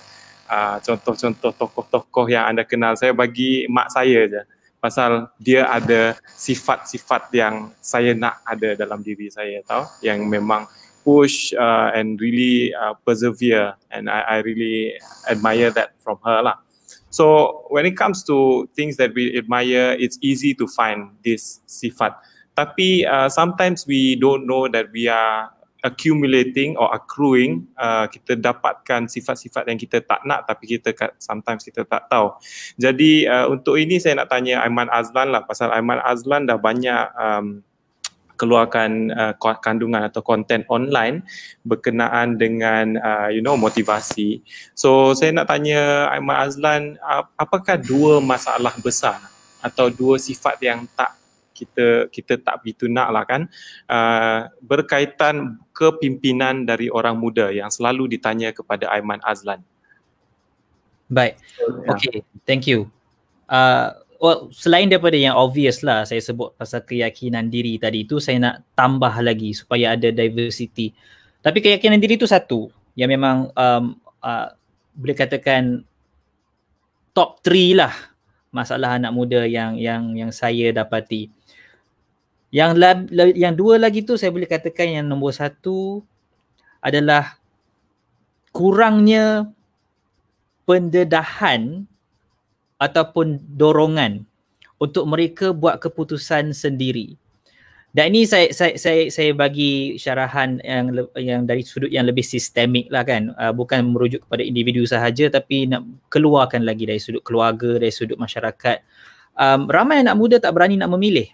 contoh-contoh tokoh-tokoh yang anda kenal, saya bagi mak saya je. Pasal dia ada sifat-sifat yang saya nak ada dalam diri saya, yang memang push and really persevere, and I really admire that from her lah. So when it comes to things that we admire, it's easy to find this sifat. Tapi sometimes we don't know that we are accumulating or accruing, kita dapatkan sifat-sifat yang kita tak nak tapi sometimes kita tak tahu. Jadi untuk ini saya nak tanya Aiman Azlan lah, pasal Aiman Azlan dah banyak keluarkan kandungan atau konten online berkenaan dengan motivasi. So saya nak tanya Aiman Azlan, apakah dua masalah besar atau dua sifat yang kita tak begitu nak lah kan, berkaitan kepimpinan dari orang muda yang selalu ditanya kepada Aiman Azlan? Baik, okay, thank you. Well, selain daripada yang obvious lah, saya sebut pasal keyakinan diri tadi tu, saya nak tambah lagi supaya ada diversity. Tapi keyakinan diri tu satu yang memang boleh katakan top 3 lah masalah anak muda yang saya dapati. Yang dua lagi tu saya boleh katakan yang nombor 1 adalah kurangnya pendedahan ataupun dorongan untuk mereka buat keputusan sendiri. Dan ini saya bagi syarahan yang dari sudut yang lebih sistemik lah kan, bukan merujuk kepada individu sahaja tapi nak keluarkan lagi dari sudut keluarga, dari sudut masyarakat. Ramai anak muda tak berani nak memilih.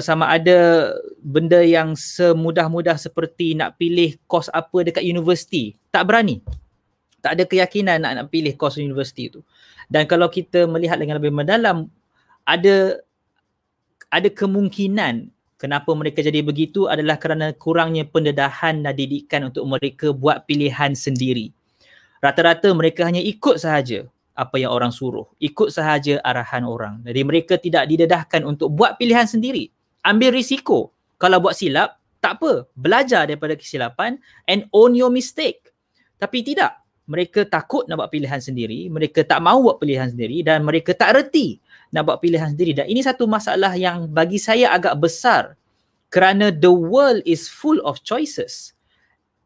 Sama ada benda yang semudah-mudah seperti nak pilih kos apa dekat universiti, tak berani. Tak ada keyakinan nak pilih kos universiti tu. Dan kalau kita melihat dengan lebih mendalam, ada kemungkinan kenapa mereka jadi begitu adalah kerana kurangnya pendedahan dan didikan untuk mereka buat pilihan sendiri. Rata-rata mereka hanya ikut sahaja apa yang orang suruh, ikut sahaja arahan orang. Jadi mereka tidak didedahkan untuk buat pilihan sendiri, ambil risiko. Kalau buat silap, tak apa, belajar daripada kesilapan and own your mistake. Tapi tidak, mereka takut nak buat pilihan sendiri, mereka tak mahu buat pilihan sendiri dan mereka tak reti nak buat pilihan sendiri. Dan ini satu masalah yang bagi saya agak besar kerana the world is full of choices.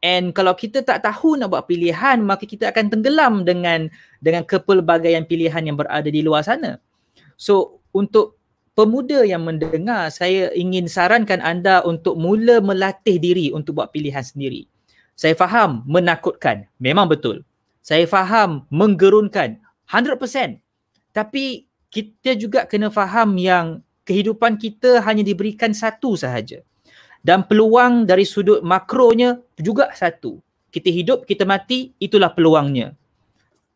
And kalau kita tak tahu nak buat pilihan, maka kita akan tenggelam dengan kepelbagaian pilihan yang berada di luar sana. So untuk pemuda yang mendengar, saya ingin sarankan anda untuk mula melatih diri untuk buat pilihan sendiri. Saya faham menakutkan, memang betul. Saya faham menggerunkan 100%. Tapi kita juga kena faham yang kehidupan kita hanya diberikan satu sahaja. Dan peluang dari sudut makronya juga satu. Kita hidup, kita mati, itulah peluangnya.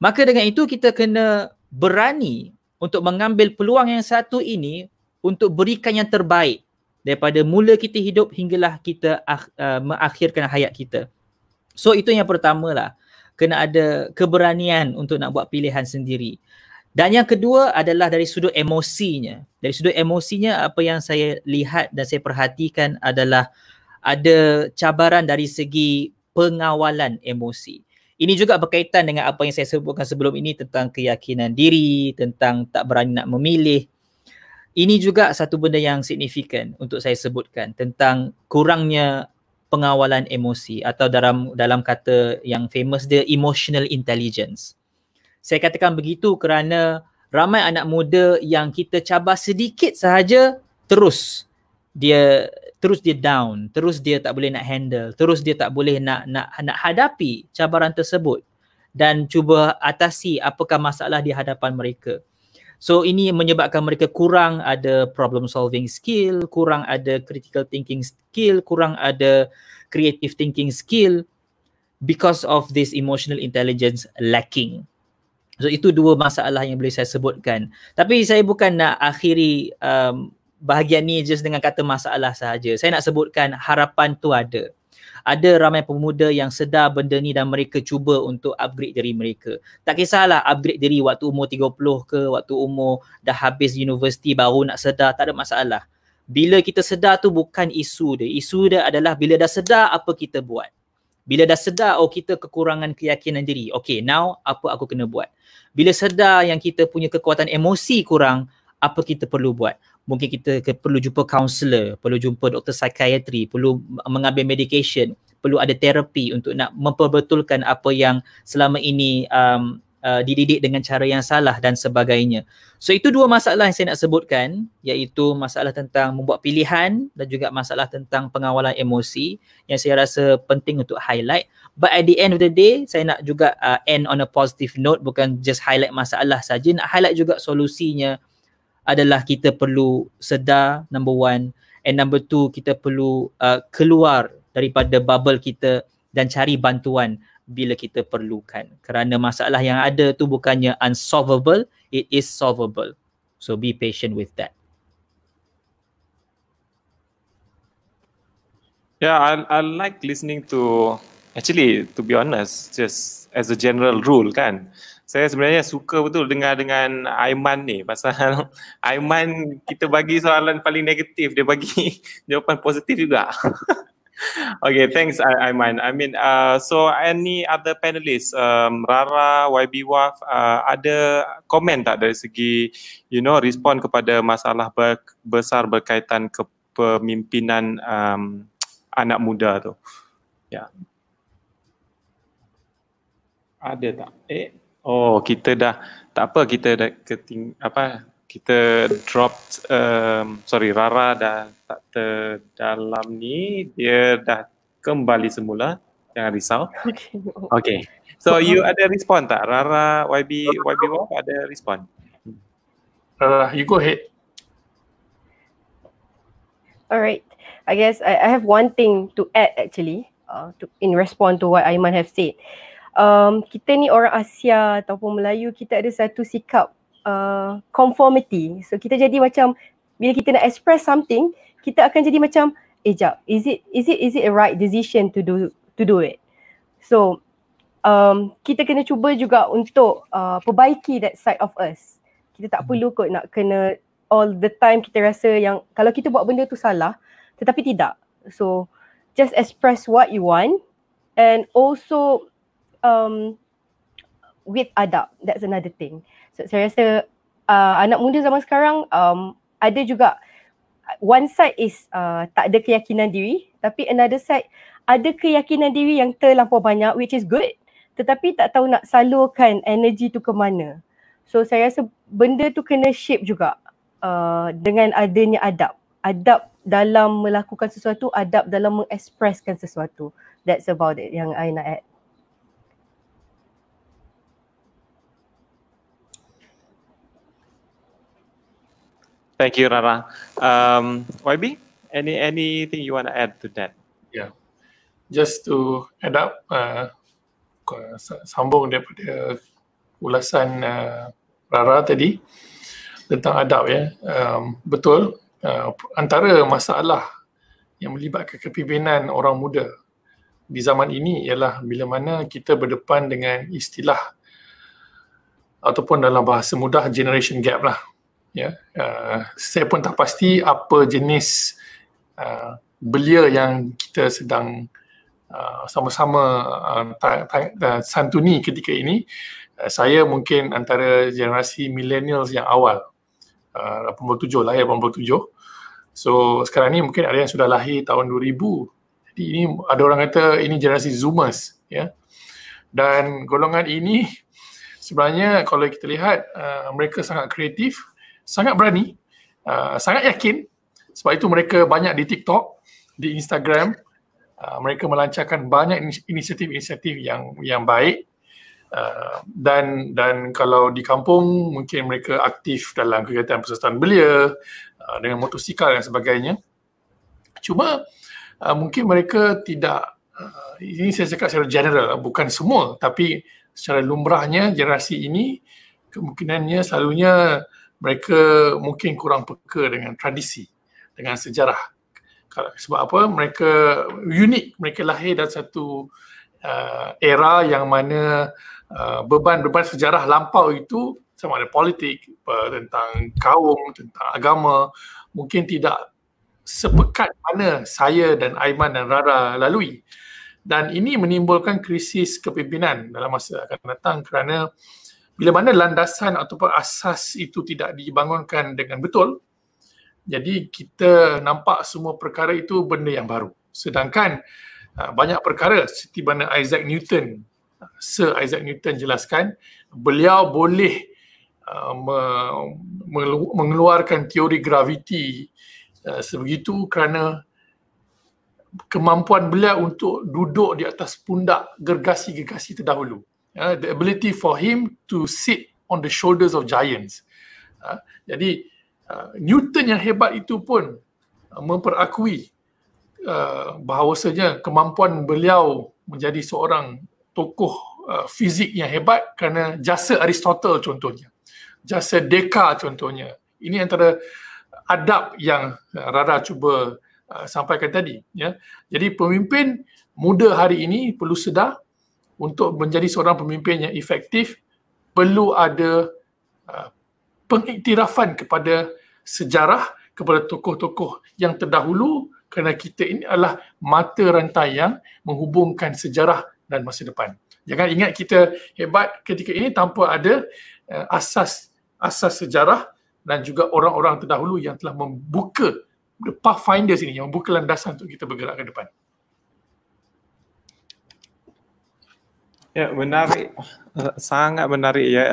Maka dengan itu kita kena berani untuk mengambil peluang yang satu ini untuk berikan yang terbaik daripada mula kita hidup hinggalah kita mengakhirkan hayat kita. So itu yang pertama lah. Kena ada keberanian untuk nak buat pilihan sendiri. Dan yang kedua adalah dari sudut emosinya. Dari sudut emosinya, apa yang saya lihat dan saya perhatikan adalah ada cabaran dari segi pengawalan emosi. Ini juga berkaitan dengan apa yang saya sebutkan sebelum ini tentang keyakinan diri, tentang tak berani nak memilih. Ini juga satu benda yang signifikan untuk saya sebutkan tentang kurangnya pengawalan emosi atau dalam kata yang famous dia emotional intelligence. Saya katakan begitu kerana ramai anak muda yang kita cabar sedikit sahaja terus dia down, terus dia tak boleh nak handle, terus dia tak boleh nak hadapi cabaran tersebut dan cuba atasi apakah masalah di hadapan mereka. So ini menyebabkan mereka kurang ada problem solving skill, kurang ada critical thinking skill, kurang ada creative thinking skill because of this emotional intelligence lacking. So itu dua masalah yang boleh saya sebutkan. Tapi saya bukan nak akhiri bahagian ni just dengan kata masalah sahaja. Saya nak sebutkan harapan tu ada. Ada ramai pemuda yang sedar benda ni dan mereka cuba untuk upgrade diri mereka. Tak kisahlah upgrade diri waktu umur 30 ke, waktu umur dah habis universiti baru nak sedar, tak ada masalah. Bila kita sedar tu bukan isu dia. Isu dia adalah bila dah sedar apa kita buat. Bila dah sedar, oh kita kekurangan keyakinan diri. Okay, now apa aku kena buat? Bila sedar yang kita punya kekuatan emosi kurang, apa kita perlu buat? Mungkin kita perlu jumpa kaunselor, perlu jumpa doktor psikiatri, perlu mengambil medication, perlu ada terapi untuk nak memperbetulkan apa yang selama ini dididik dengan cara yang salah dan sebagainya. So itu dua masalah yang saya nak sebutkan, iaitu masalah tentang membuat pilihan dan juga masalah tentang pengawalan emosi yang saya rasa penting untuk highlight. But at the end of the day, saya nak juga end on a positive note, bukan just highlight masalah saja, nak highlight juga solusinya adalah kita perlu sedar, number one, and number two, kita perlu keluar daripada bubble kita dan cari bantuan bila kita perlukan. Kerana masalah yang ada tu bukannya unsolvable, it is solvable. So be patient with that. Yeah, I like listening to, actually to be honest, just as a general rule kan, saya sebenarnya suka betul dengar dengan Aiman ni pasal Aiman kita bagi soalan paling negatif, dia bagi jawapan positif juga. Okay, thanks Aiman. I mean, so any other panelists, Rara, YB Waf, ada komen tak dari segi, respon kepada masalah besar berkaitan kepemimpinan anak muda tu? Ya. Ada tak? Oh, kita dah, tak apa, kita dah kita dropped, Rara dah tak terdalam ni, dia dah kembali semula, jangan risau. Okay, so you ada respon tak? Rara, YB Waf ada respon? You go ahead. Alright, I guess I have one thing to add actually, in response to what Aiman have said. Kita ni orang Asia ataupun Melayu, kita ada satu sikap conformity. So kita jadi macam bila kita nak express something, kita akan jadi macam jap, is it a right decision to do it? So kita kena cuba juga untuk perbaiki that side of us. Kita tak perlu kot nak kena all the time kita rasa yang kalau kita buat benda tu salah, tetapi tidak. So just express what you want, and also with adab. That's another thing. So saya rasa anak muda zaman sekarang ada juga one side is tak ada keyakinan diri, tapi another side ada keyakinan diri yang terlampau banyak, which is good, tetapi tak tahu nak salurkan energi tu ke mana. So saya rasa benda tu kena shape juga dengan adanya adab. Adab dalam melakukan sesuatu, adab dalam mengekspreskan sesuatu. That's about it yang I nak add. Thank you, Rara. YB, anything you want to add to that? Yeah, just to add up, sambung daripada ulasan Rara tadi tentang adab ya. Betul, antara masalah yang melibatkan kepimpinan orang muda di zaman ini ialah bila mana kita berdepan dengan istilah ataupun dalam bahasa mudah generation gap lah. Ya, saya pun tak pasti apa jenis belia yang kita sedang sama-sama santuni ketika ini. Saya mungkin antara generasi millennials yang awal, 87 lahir 87. So sekarang ni mungkin ada yang sudah lahir tahun 2000. Jadi ini ada orang kata ini generasi zoomers ya. Dan golongan ini sebenarnya kalau kita lihat mereka sangat kreatif, sangat berani, sangat yakin. Sebab itu mereka banyak di TikTok, di Instagram. Mereka melancarkan banyak inisiatif-inisiatif yang baik. Dan kalau di kampung mungkin mereka aktif dalam kegiatan persatuan belia dengan motosikal dan sebagainya. Cuma mungkin mereka tidak, ini saya cakap secara general, bukan semua, tapi secara lumrahnya generasi ini kemungkinannya selalunya mereka mungkin kurang peka dengan tradisi, dengan sejarah. Sebab apa? Mereka unik, mereka lahir dalam satu era yang mana beban-beban sejarah lampau itu sama ada politik, tentang kaum, tentang agama, mungkin tidak sepekat mana saya dan Aiman dan Rara lalui. Dan ini menimbulkan krisis kepimpinan dalam masa akan datang kerana bila mana landasan ataupun asas itu tidak dibangunkan dengan betul, jadi kita nampak semua perkara itu benda yang baru. Sedangkan banyak perkara seperti mana Sir Isaac Newton jelaskan, beliau boleh mengeluarkan teori graviti sebegitu kerana kemampuan beliau untuk duduk di atas pundak gergasi-gergasi terdahulu. The ability for him to sit on the shoulders of giants. Jadi Newton yang hebat itu pun memperakui bahawasanya kemampuan beliau menjadi seorang tokoh fizik yang hebat kerana jasa Aristotle contohnya, jasa Descartes contohnya. Ini antara adab yang Rara cuba sampaikan tadi. Ya. Jadi pemimpin muda hari ini perlu sedar untuk menjadi seorang pemimpin yang efektif perlu ada pengiktirafan kepada sejarah, kepada tokoh-tokoh yang terdahulu kerana kita ini adalah mata rantai yang menghubungkan sejarah dan masa depan. Jangan ingat kita hebat ketika ini tanpa ada asas sejarah dan juga orang-orang terdahulu yang telah membuka the pathfinders ini, yang membuka landasan untuk kita bergerak ke depan. Ya, menarik, sangat menarik ya.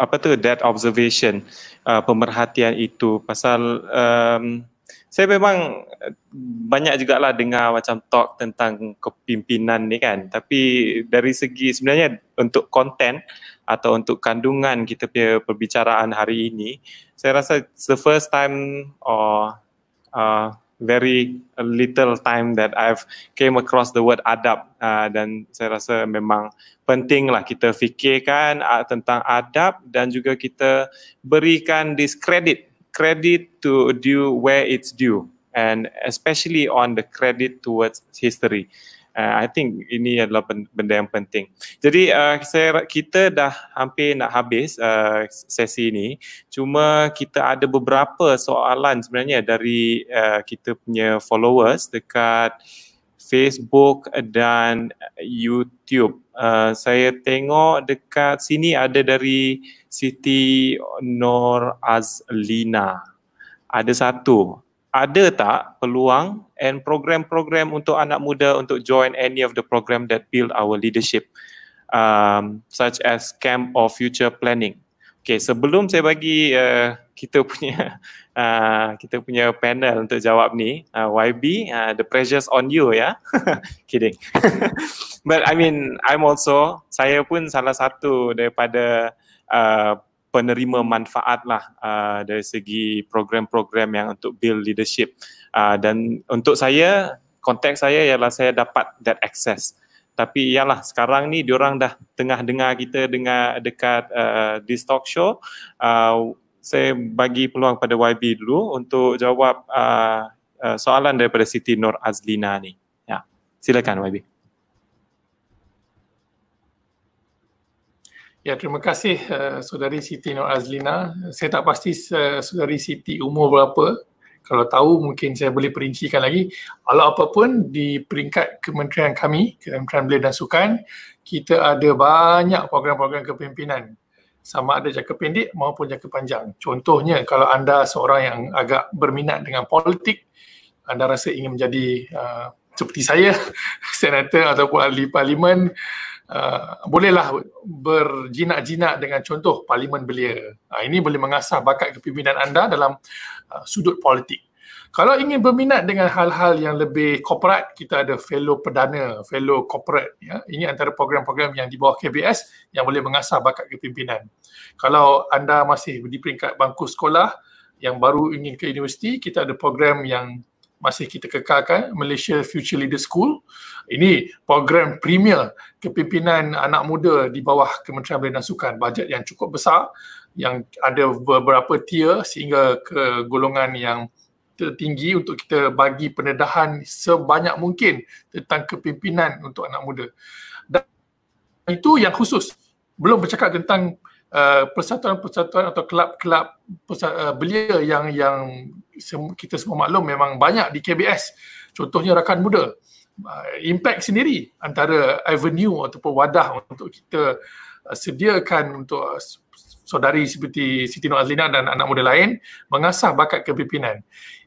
Apa tu that observation, pemerhatian itu pasal saya memang banyak jugalah dengar macam talk tentang kepimpinan ni kan, tapi dari segi sebenarnya untuk konten atau untuk kandungan kita punya perbicaraan hari ini, saya rasa it's the first time or very little time that I've came across the word adab, dan saya rasa memang pentinglah kita fikirkan tentang adab dan juga kita berikan this credit to due where it's due, and especially on the credit towards history. I think ini adalah benda yang penting. Jadi kita dah hampir nak habis sesi ini. Cuma kita ada beberapa soalan sebenarnya dari kita punya followers dekat Facebook dan YouTube. Saya tengok dekat sini ada dari Siti Nur Azlina. Ada satu. Ada tak peluang and program-program untuk anak muda untuk join any of the program that build our leadership, such as Camp of Future Planning? Okay, sebelum saya bagi kita punya panel untuk jawab ni, YB, the pressure's on you ya. Kidding. But I mean, saya pun salah satu daripada penerima manfaat lah dari segi program-program yang untuk build leadership. Dan untuk saya, konteks saya ialah saya dapat that access. Tapi ialah sekarang ni diorang dah tengah dengar kita dekat this talk show. Saya bagi peluang pada YB dulu untuk jawab soalan daripada Siti Nur Azlina ni. Ya, silakan YB. Ya, terima kasih saudari Siti Nur Azlina. Saya tak pasti saudari Siti umur berapa. Kalau tahu mungkin saya boleh perincikan lagi. Walau apapun di peringkat kementerian kami, Kementerian Belia dan Sukan, kita ada banyak program-program kepimpinan. Sama ada jangka pendek maupun jangka panjang. Contohnya kalau anda seorang yang agak berminat dengan politik, anda rasa ingin menjadi seperti saya, senator ataupun ahli parlimen, bolehlah berjinak-jinak dengan contoh Parlimen Belia. Ini boleh mengasah bakat kepimpinan anda dalam sudut politik. Kalau ingin berminat dengan hal-hal yang lebih korporat, kita ada fellow perdana, fellow corporate. Ya. Ini antara program-program yang di bawah KBS yang boleh mengasah bakat kepimpinan. Kalau anda masih di peringkat bangku sekolah yang baru ingin ke universiti, kita ada program yang masih kita kekalkan, Malaysia Future Leader School. Ini program premier kepimpinan anak muda di bawah Kementerian Belia dan Sukan. Bajet yang cukup besar, yang ada beberapa tier sehingga ke golongan yang tertinggi untuk kita bagi pendedahan sebanyak mungkin tentang kepimpinan untuk anak muda. Dan itu yang khusus. Belum bercakap tentang persatuan-persatuan atau kelab-kelab belia yang kita semua maklum memang banyak di KBS. Contohnya Rakan Muda. Impact sendiri antara avenue ataupun wadah untuk kita sediakan untuk saudari seperti Siti Nur Azlina dan anak muda lain mengasah bakat kepimpinan.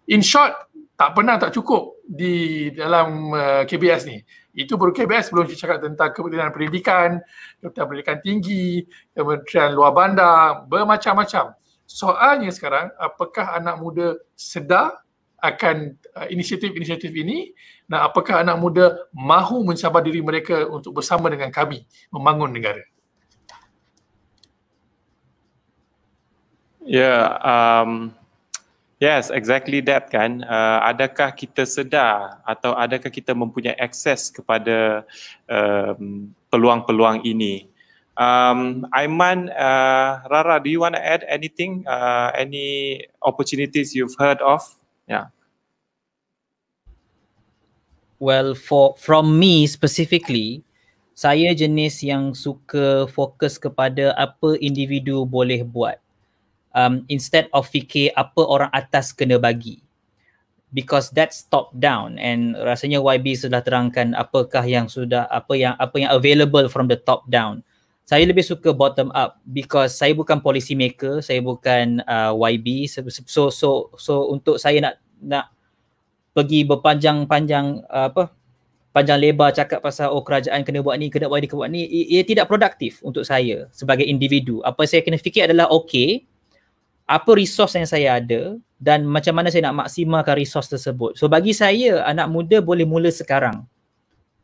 In short, tak pernah tak cukup di dalam KBS ni. Itu baru KBS, belum cakap tentang Kementerian Pendidikan, Kementerian Pendidikan Tinggi, Kementerian Luar Bandar, bermacam-macam. Soalnya sekarang, apakah anak muda sedar akan inisiatif-inisiatif ini dan apakah anak muda mahu mencabar diri mereka untuk bersama dengan kami membangun negara? Yes, exactly that kan. Adakah kita sedar atau adakah kita mempunyai akses kepada peluang-peluang ini? Aiman, Rara, do you want to add anything? Any opportunities you've heard of? Yeah. Well, from me specifically, saya jenis yang suka fokus kepada apa individu boleh buat. Instead of fikir apa orang atas kena bagi, because that's top down, and rasanya YB sudah terangkan apakah yang sudah apa yang available from the top down. Saya lebih suka bottom up because saya bukan policy maker, saya bukan YB, so untuk saya nak pergi berpanjang-panjang panjang lebar cakap pasal kerajaan kena buat ni, kena buat ni, ia tidak produktif untuk saya sebagai individu. Apa saya kena fikir adalah apa resource yang saya ada dan macam mana saya nak maksimalkan resource tersebut. So bagi saya, anak muda boleh mula sekarang.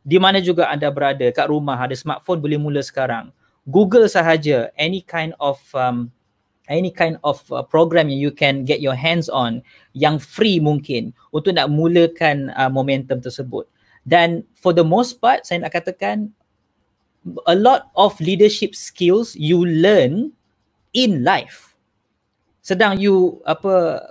Di mana juga anda berada, kat rumah ada smartphone, boleh mula sekarang. Google sahaja any kind of program yang you can get your hands on yang free mungkin untuk nak mulakan momentum tersebut. Dan for the most part, saya nak katakan a lot of leadership skills you learn in life. Sedang you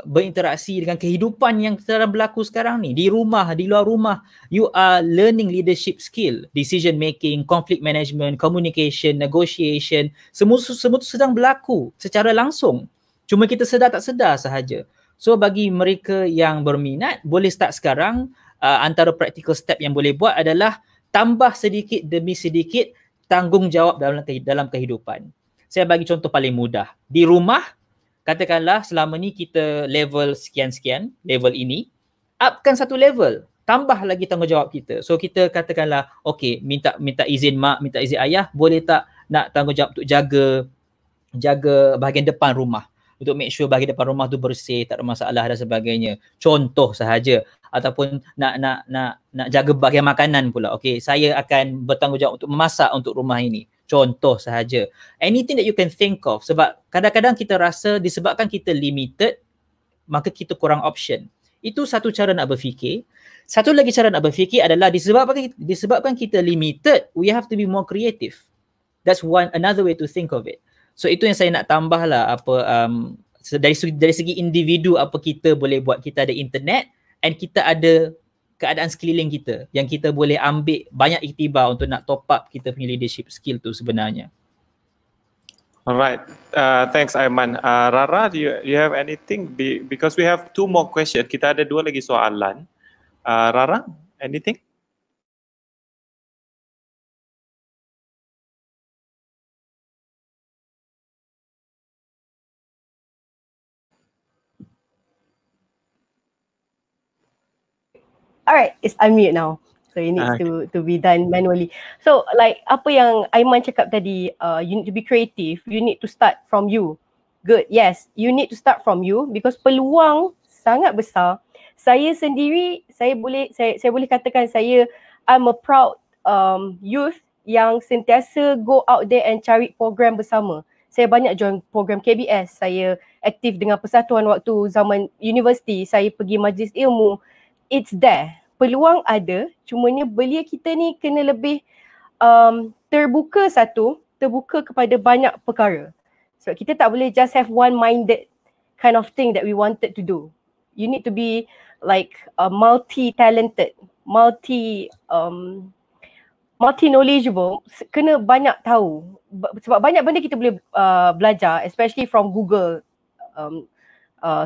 berinteraksi dengan kehidupan yang sedang berlaku sekarang ni, di rumah, di luar rumah, you are learning leadership skill, decision making, conflict management, communication, negotiation, semua tu sedang berlaku secara langsung. Cuma kita sedar tak sedar sahaja. So bagi mereka yang berminat, boleh start sekarang. antara practical step yang boleh buat adalah tambah sedikit demi sedikit tanggungjawab dalam kehidupan. Saya bagi contoh paling mudah. Di rumah, katakanlah selama ni kita level sekian-sekian, level ini, upkan satu level, tambah lagi tanggungjawab kita. So kita katakanlah, okay, minta izin mak, minta izin ayah, boleh tak nak tanggungjawab untuk jaga bahagian depan rumah, untuk make sure bahagian depan rumah tu bersih, tak ada masalah dan sebagainya. Contoh sahaja. Ataupun nak jaga bahagian makanan pula. Okay, saya akan bertanggungjawab untuk memasak untuk rumah ini. Contoh sahaja. Anything that you can think of. Sebab kadang-kadang kita rasa disebabkan kita limited, maka kita kurang option. Itu satu cara nak berfikir. Satu lagi cara nak berfikir adalah disebabkan kita limited, we have to be more creative. That's another way to think of it. So itu yang saya nak tambah lah, dari segi individu apa kita boleh buat. Kita ada internet and kita ada keadaan sekeliling kita yang kita boleh ambil banyak iktibar untuk nak top up kita punya leadership skill tu sebenarnya. Alright, thanks Aiman. Rara, do you have anything? Because we have 2 more questions. Kita ada 2 lagi soalan. Rara, anything? Alright, it's unmute now. So it needs to be done manually. So like apa yang Aiman cakap tadi, you need to be creative, you need to start from you. Good, yes, you need to start from you because peluang sangat besar. Saya sendiri, saya boleh katakan I'm a proud youth yang sentiasa go out there and cari program bersama. Saya banyak join program KBS, saya aktif dengan persatuan waktu zaman universiti, saya pergi majlis ilmu. It's there. Peluang ada, cumanya belia kita ni kena lebih terbuka kepada banyak perkara. So kita tak boleh just have one-minded kind of thing that we wanted to do. You need to be like multi-talented, multi-knowledgeable, kena banyak tahu. Sebab banyak benda kita boleh belajar, especially from Google,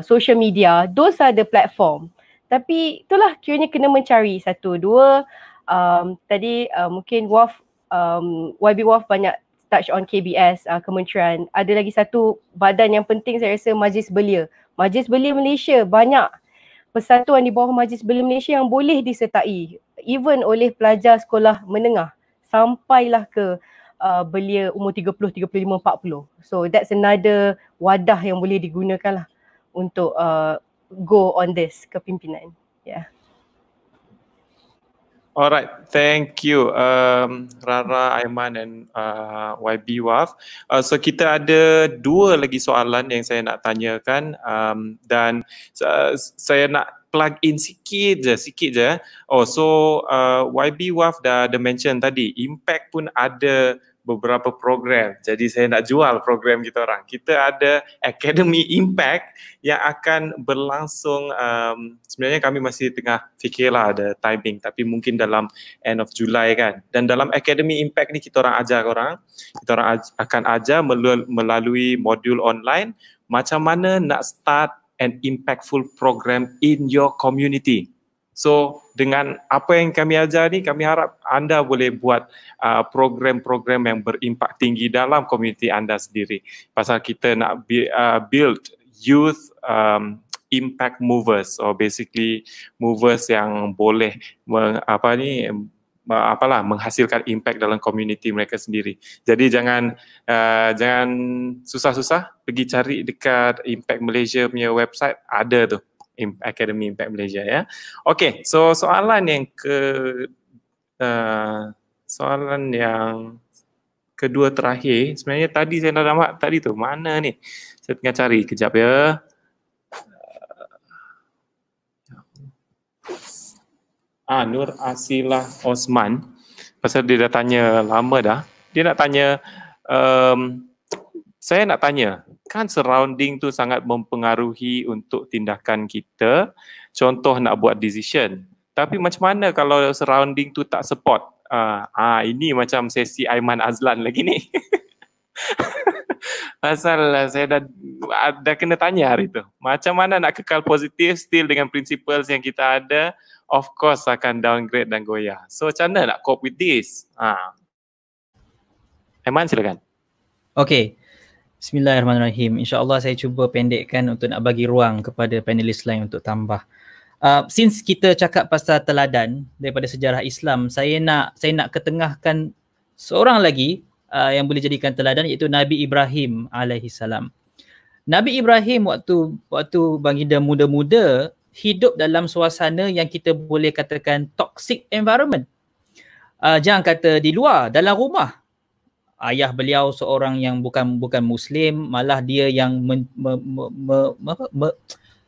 social media, those are the platform. Tapi itulah kiranya kena mencari satu, dua. Tadi mungkin YB WAF banyak touch on KBS, kementerian. Ada lagi satu badan yang penting saya rasa, Majlis Belia. Majlis Belia Malaysia, banyak persatuan di bawah Majlis Belia Malaysia yang boleh disertai even oleh pelajar sekolah menengah sampailah ke belia umur 30, 35, 40. So that's another wadah yang boleh digunakan lah untuk go on this kepimpinan. Yeah. Alright, thank you Rara, Aiman dan YB WAF. So kita ada 2 lagi soalan yang saya nak tanyakan dan saya nak plug in sikit je. Oh, so YB WAF dah mention tadi, Impact pun ada beberapa program. Jadi saya nak jual program kita orang. Kita ada Academy Impact yang akan berlangsung, sebenarnya kami masih tengah fikirlah ada timing, tapi mungkin dalam end of July kan. Dan dalam Academy Impact ni kita orang ajar kita orang akan ajar melalui modul online macam mana nak start an impactful program in your community. So dengan apa yang kami ajar ni, kami harap anda boleh buat program-program yang berimpak tinggi dalam komuniti anda sendiri. Pasal kita nak build youth impact movers, or basically movers yang boleh menghasilkan impact dalam komuniti mereka sendiri. Jadi jangan susah-susah pergi cari dekat Impact Malaysia punya website, ada tu Academy Impact Malaysia ya. Okay, so soalan yang kedua terakhir, sebenarnya tadi saya dah nampak tadi tu, mana ni? Saya tengah cari kejap ya. Nur Asilah Osman, pasal dia dah tanya lama dah. Dia nak tanya, saya nak tanya, kan surrounding tu sangat mempengaruhi untuk tindakan kita. Contoh nak buat decision. Tapi macam mana kalau surrounding tu tak support? Ini macam sesi Aiman Azlan lagi ni. Pasal saya dah dah kena tanya hari tu. Macam mana nak kekal positif still dengan principles yang kita ada, of course akan downgrade dan goyah. So macam mana nak cope with this? Aiman silakan. Okay. Bismillahirrahmanirrahim. InsyaAllah saya cuba pendekkan untuk nak bagi ruang kepada panelis lain untuk tambah. Since kita cakap pasal teladan daripada sejarah Islam, saya nak ketengahkan seorang lagi yang boleh jadikan teladan, iaitu Nabi Ibrahim alaihissalam. Nabi Ibrahim waktu baginda muda-muda hidup dalam suasana yang kita boleh katakan toxic environment. Jangan kata di luar, dalam rumah. Ayah beliau seorang yang bukan Muslim, malah dia yang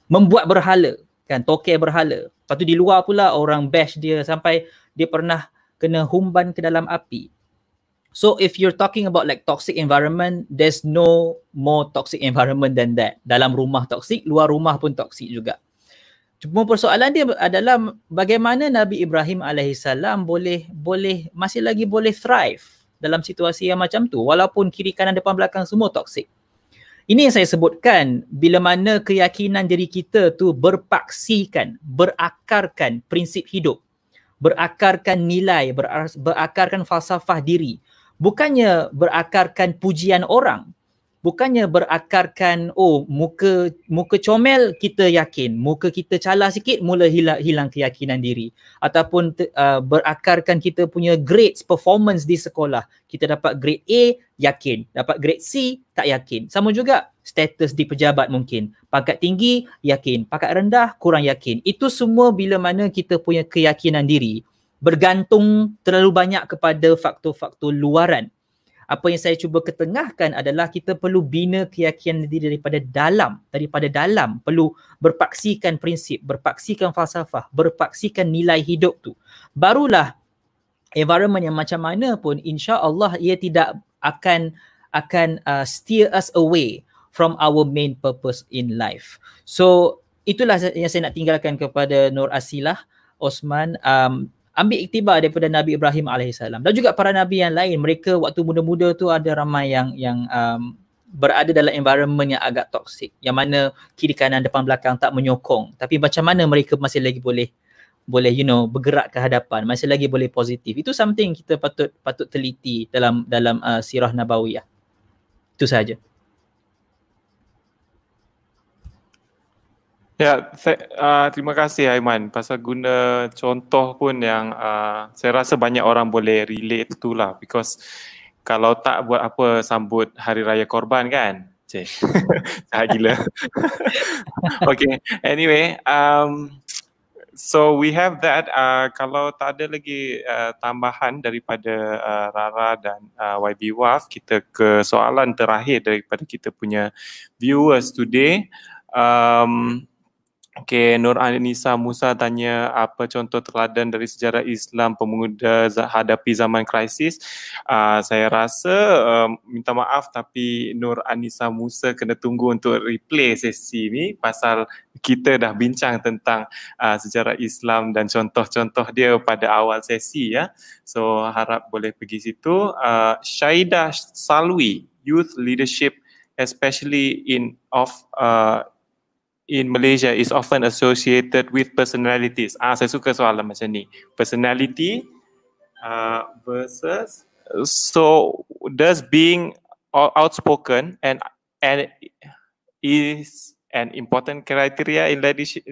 membuat berhala, kan, tokeh berhala. Lepas tu di luar pula orang bash dia sampai dia pernah kena humban ke dalam api. So if you're talking about like toxic environment, there's no more toxic environment than that. Dalam rumah toxic, luar rumah pun toxic juga. Cuma persoalan dia adalah bagaimana Nabi Ibrahim alaihissalam masih lagi boleh thrive dalam situasi yang macam tu, walaupun kiri kanan depan belakang semua toxic. Ini yang saya sebutkan, bila mana keyakinan diri kita tu berakarkan prinsip hidup, berakarkan nilai, berakarkan falsafah diri. Bukannya berakarkan pujian orang, bukannya berakarkan muka comel kita yakin, muka kita calar sikit mula hilang keyakinan diri, ataupun berakarkan kita punya grades performance di sekolah. Kita dapat grade A yakin, dapat grade C tak yakin. Sama juga status di pejabat mungkin, pangkat tinggi yakin, pangkat rendah kurang yakin. Itu semua bila mana kita punya keyakinan diri bergantung terlalu banyak kepada faktor-faktor luaran. Apa yang saya cuba ketengahkan adalah kita perlu bina keyakinan diri daripada dalam, perlu berpaksikan prinsip, berpaksikan falsafah, berpaksikan nilai hidup tu. Barulah environment yang macam mana pun, insya-Allah ia tidak akan steer us away from our main purpose in life. So itulah yang saya nak tinggalkan kepada Nur Asilah, Osman. Ambil iktibar daripada Nabi Ibrahim alaihissalam dan juga para nabi yang lain. Mereka waktu muda-muda tu ada ramai yang berada dalam environment yang agak toksik, yang mana kiri kanan depan belakang tak menyokong, tapi macam mana mereka masih lagi boleh bergerak ke hadapan, masih lagi boleh positif. Itu something kita patut teliti dalam sirah nabawiyah. Itu sahaja. Ya, terima kasih Aiman pasal guna contoh pun yang saya rasa banyak orang boleh relate tu lah, because kalau tak buat apa sambut Hari Raya Korban kan? Jahat gila. Okay, anyway, so we have that. Kalau tak ada lagi tambahan daripada Rara dan YB Waf, kita ke soalan terakhir daripada kita punya viewers today. Okay, Nur Anissa Musa tanya apa contoh teladan dari sejarah Islam pemuda hadapi zaman krisis. Saya rasa minta maaf tapi Nur Anissa Musa kena tunggu untuk replay sesi ni pasal kita dah bincang tentang sejarah Islam dan contoh-contoh dia pada awal sesi ya. So harap boleh pergi situ. Syaidah Salwi, youth leadership especially in Malaysia is often associated with personalities. Saya suka soalan macam ni. Personality versus, so does being outspoken and is an important criteria in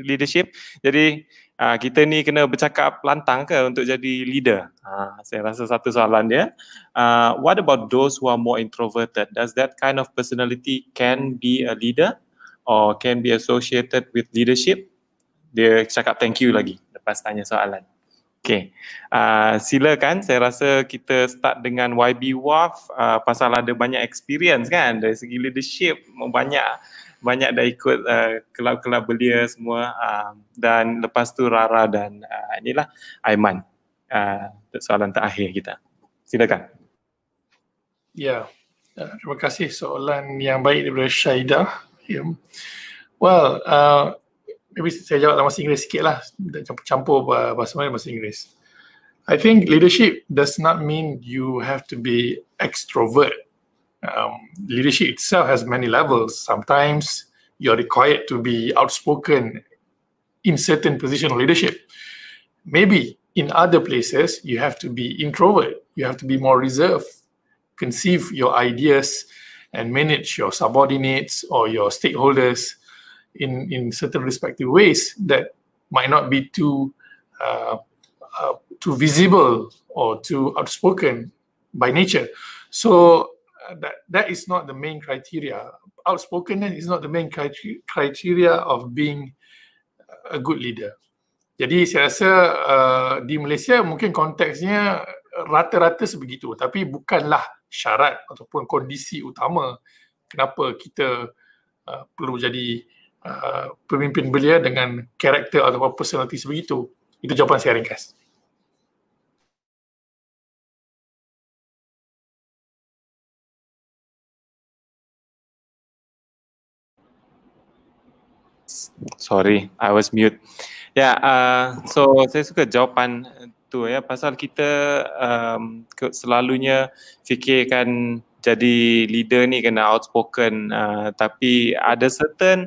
leadership. Jadi kita ni kena bercakap lantang ke untuk jadi leader? Saya rasa satu soalan dia. What about those who are more introverted? Does that kind of personality can be a leader? Or can be associated with leadership? Dia cakap thank you lagi lepas tanya soalan. Okay, silakan. Saya rasa kita start dengan YB Waf pasal ada banyak experience kan dari segi leadership, banyak dah ikut kelab-kelab belia semua, dan lepas tu Rara dan inilah Aiman. Soalan terakhir kita. Silakan. Ya, terima kasih soalan yang baik daripada Syaidah. Well, maybe saya jawab dalam bahasa Inggeris sikit lah, campur bahasa Melayu dan bahasa Inggeris. I think leadership does not mean you have to be extrovert. leadership itself has many levels. Sometimes you're required to be outspoken in certain position of leadership. Maybe in other places, you have to be introvert. You have to be more reserved, conceive your ideas and manage your subordinates or your stakeholders in certain respective ways that might not be too visible or too outspoken by nature. So that is not the main criteria. Outspokenness is not the main criteria of being a good leader. Jadi saya rasa di Malaysia mungkin konteksnya rata-rata sebegitu, tapi bukanlah syarat ataupun kondisi utama kenapa kita perlu jadi pemimpin belia dengan karakter atau personality sebegitu. Itu jawapan saya ringkas. Sorry, I was mute. So saya suka jawapan tu ya, pasal kita selalunya fikirkan jadi leader ni kena outspoken, tapi ada certain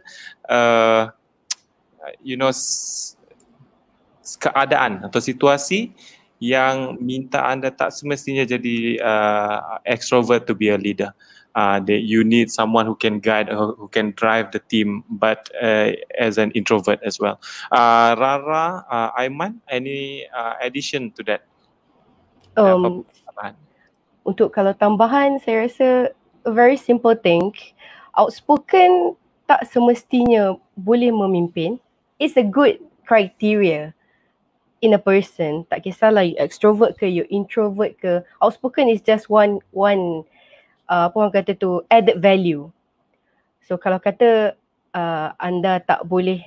keadaan atau situasi yang minta anda tak semestinya jadi extrovert to be a leader. That you need someone who can guide, who can drive the team, but as an introvert as well. Rara, Aiman, any addition to that? Untuk kalau tambahan, saya rasa a very simple thing. Outspoken tak semestinya boleh memimpin. It's a good criteria in a person. Tak kisahlah you extrovert ke, you introvert ke. Outspoken is just one apa orang kata tu, added value. So kalau kata anda tak boleh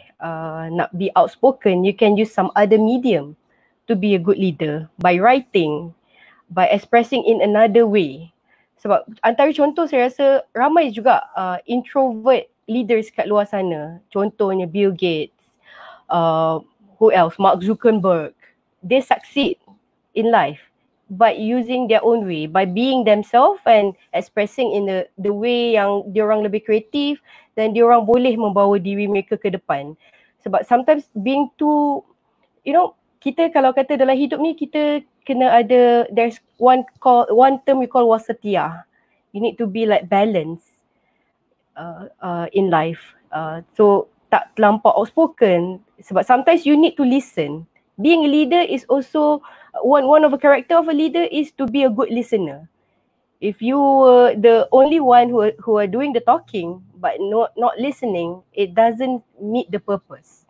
nak be outspoken, you can use some other medium to be a good leader, by writing, by expressing in another way. Sebab antara contoh saya rasa ramai juga introvert leaders kat luar sana. Contohnya Bill Gates, who else? Mark Zuckerberg. They succeed in life by using their own way, by being themselves and expressing in the way yang diorang lebih kreatif dan diorang boleh membawa diri mereka ke depan. Sebab sometimes being too, kita kalau kata dalam hidup ni kita kena ada, there's one term we call wasatiyah. You need to be like balanced in life. So tak terlampau outspoken sebab sometimes you need to listen. Being a leader is also one of the character of a leader is to be a good listener. If you were the only one who are doing the talking but not listening, it doesn't meet the purpose.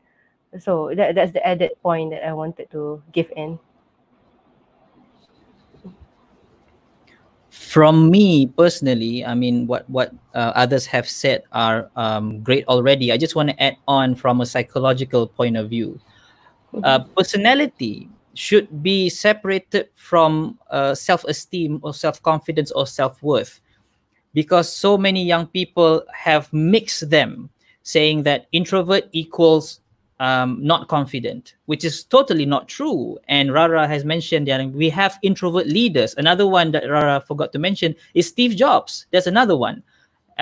So that's the added point that I wanted to give in. From me personally, I mean what others have said are great already. I just want to add on from a psychological point of view. Personality should be separated from self-esteem or self-confidence or self-worth, because so many young people have mixed them, saying that introvert equals not confident, which is totally not true. And Rara has mentioned that we have introvert leaders. Another one that Rara forgot to mention is Steve Jobs. There's another one,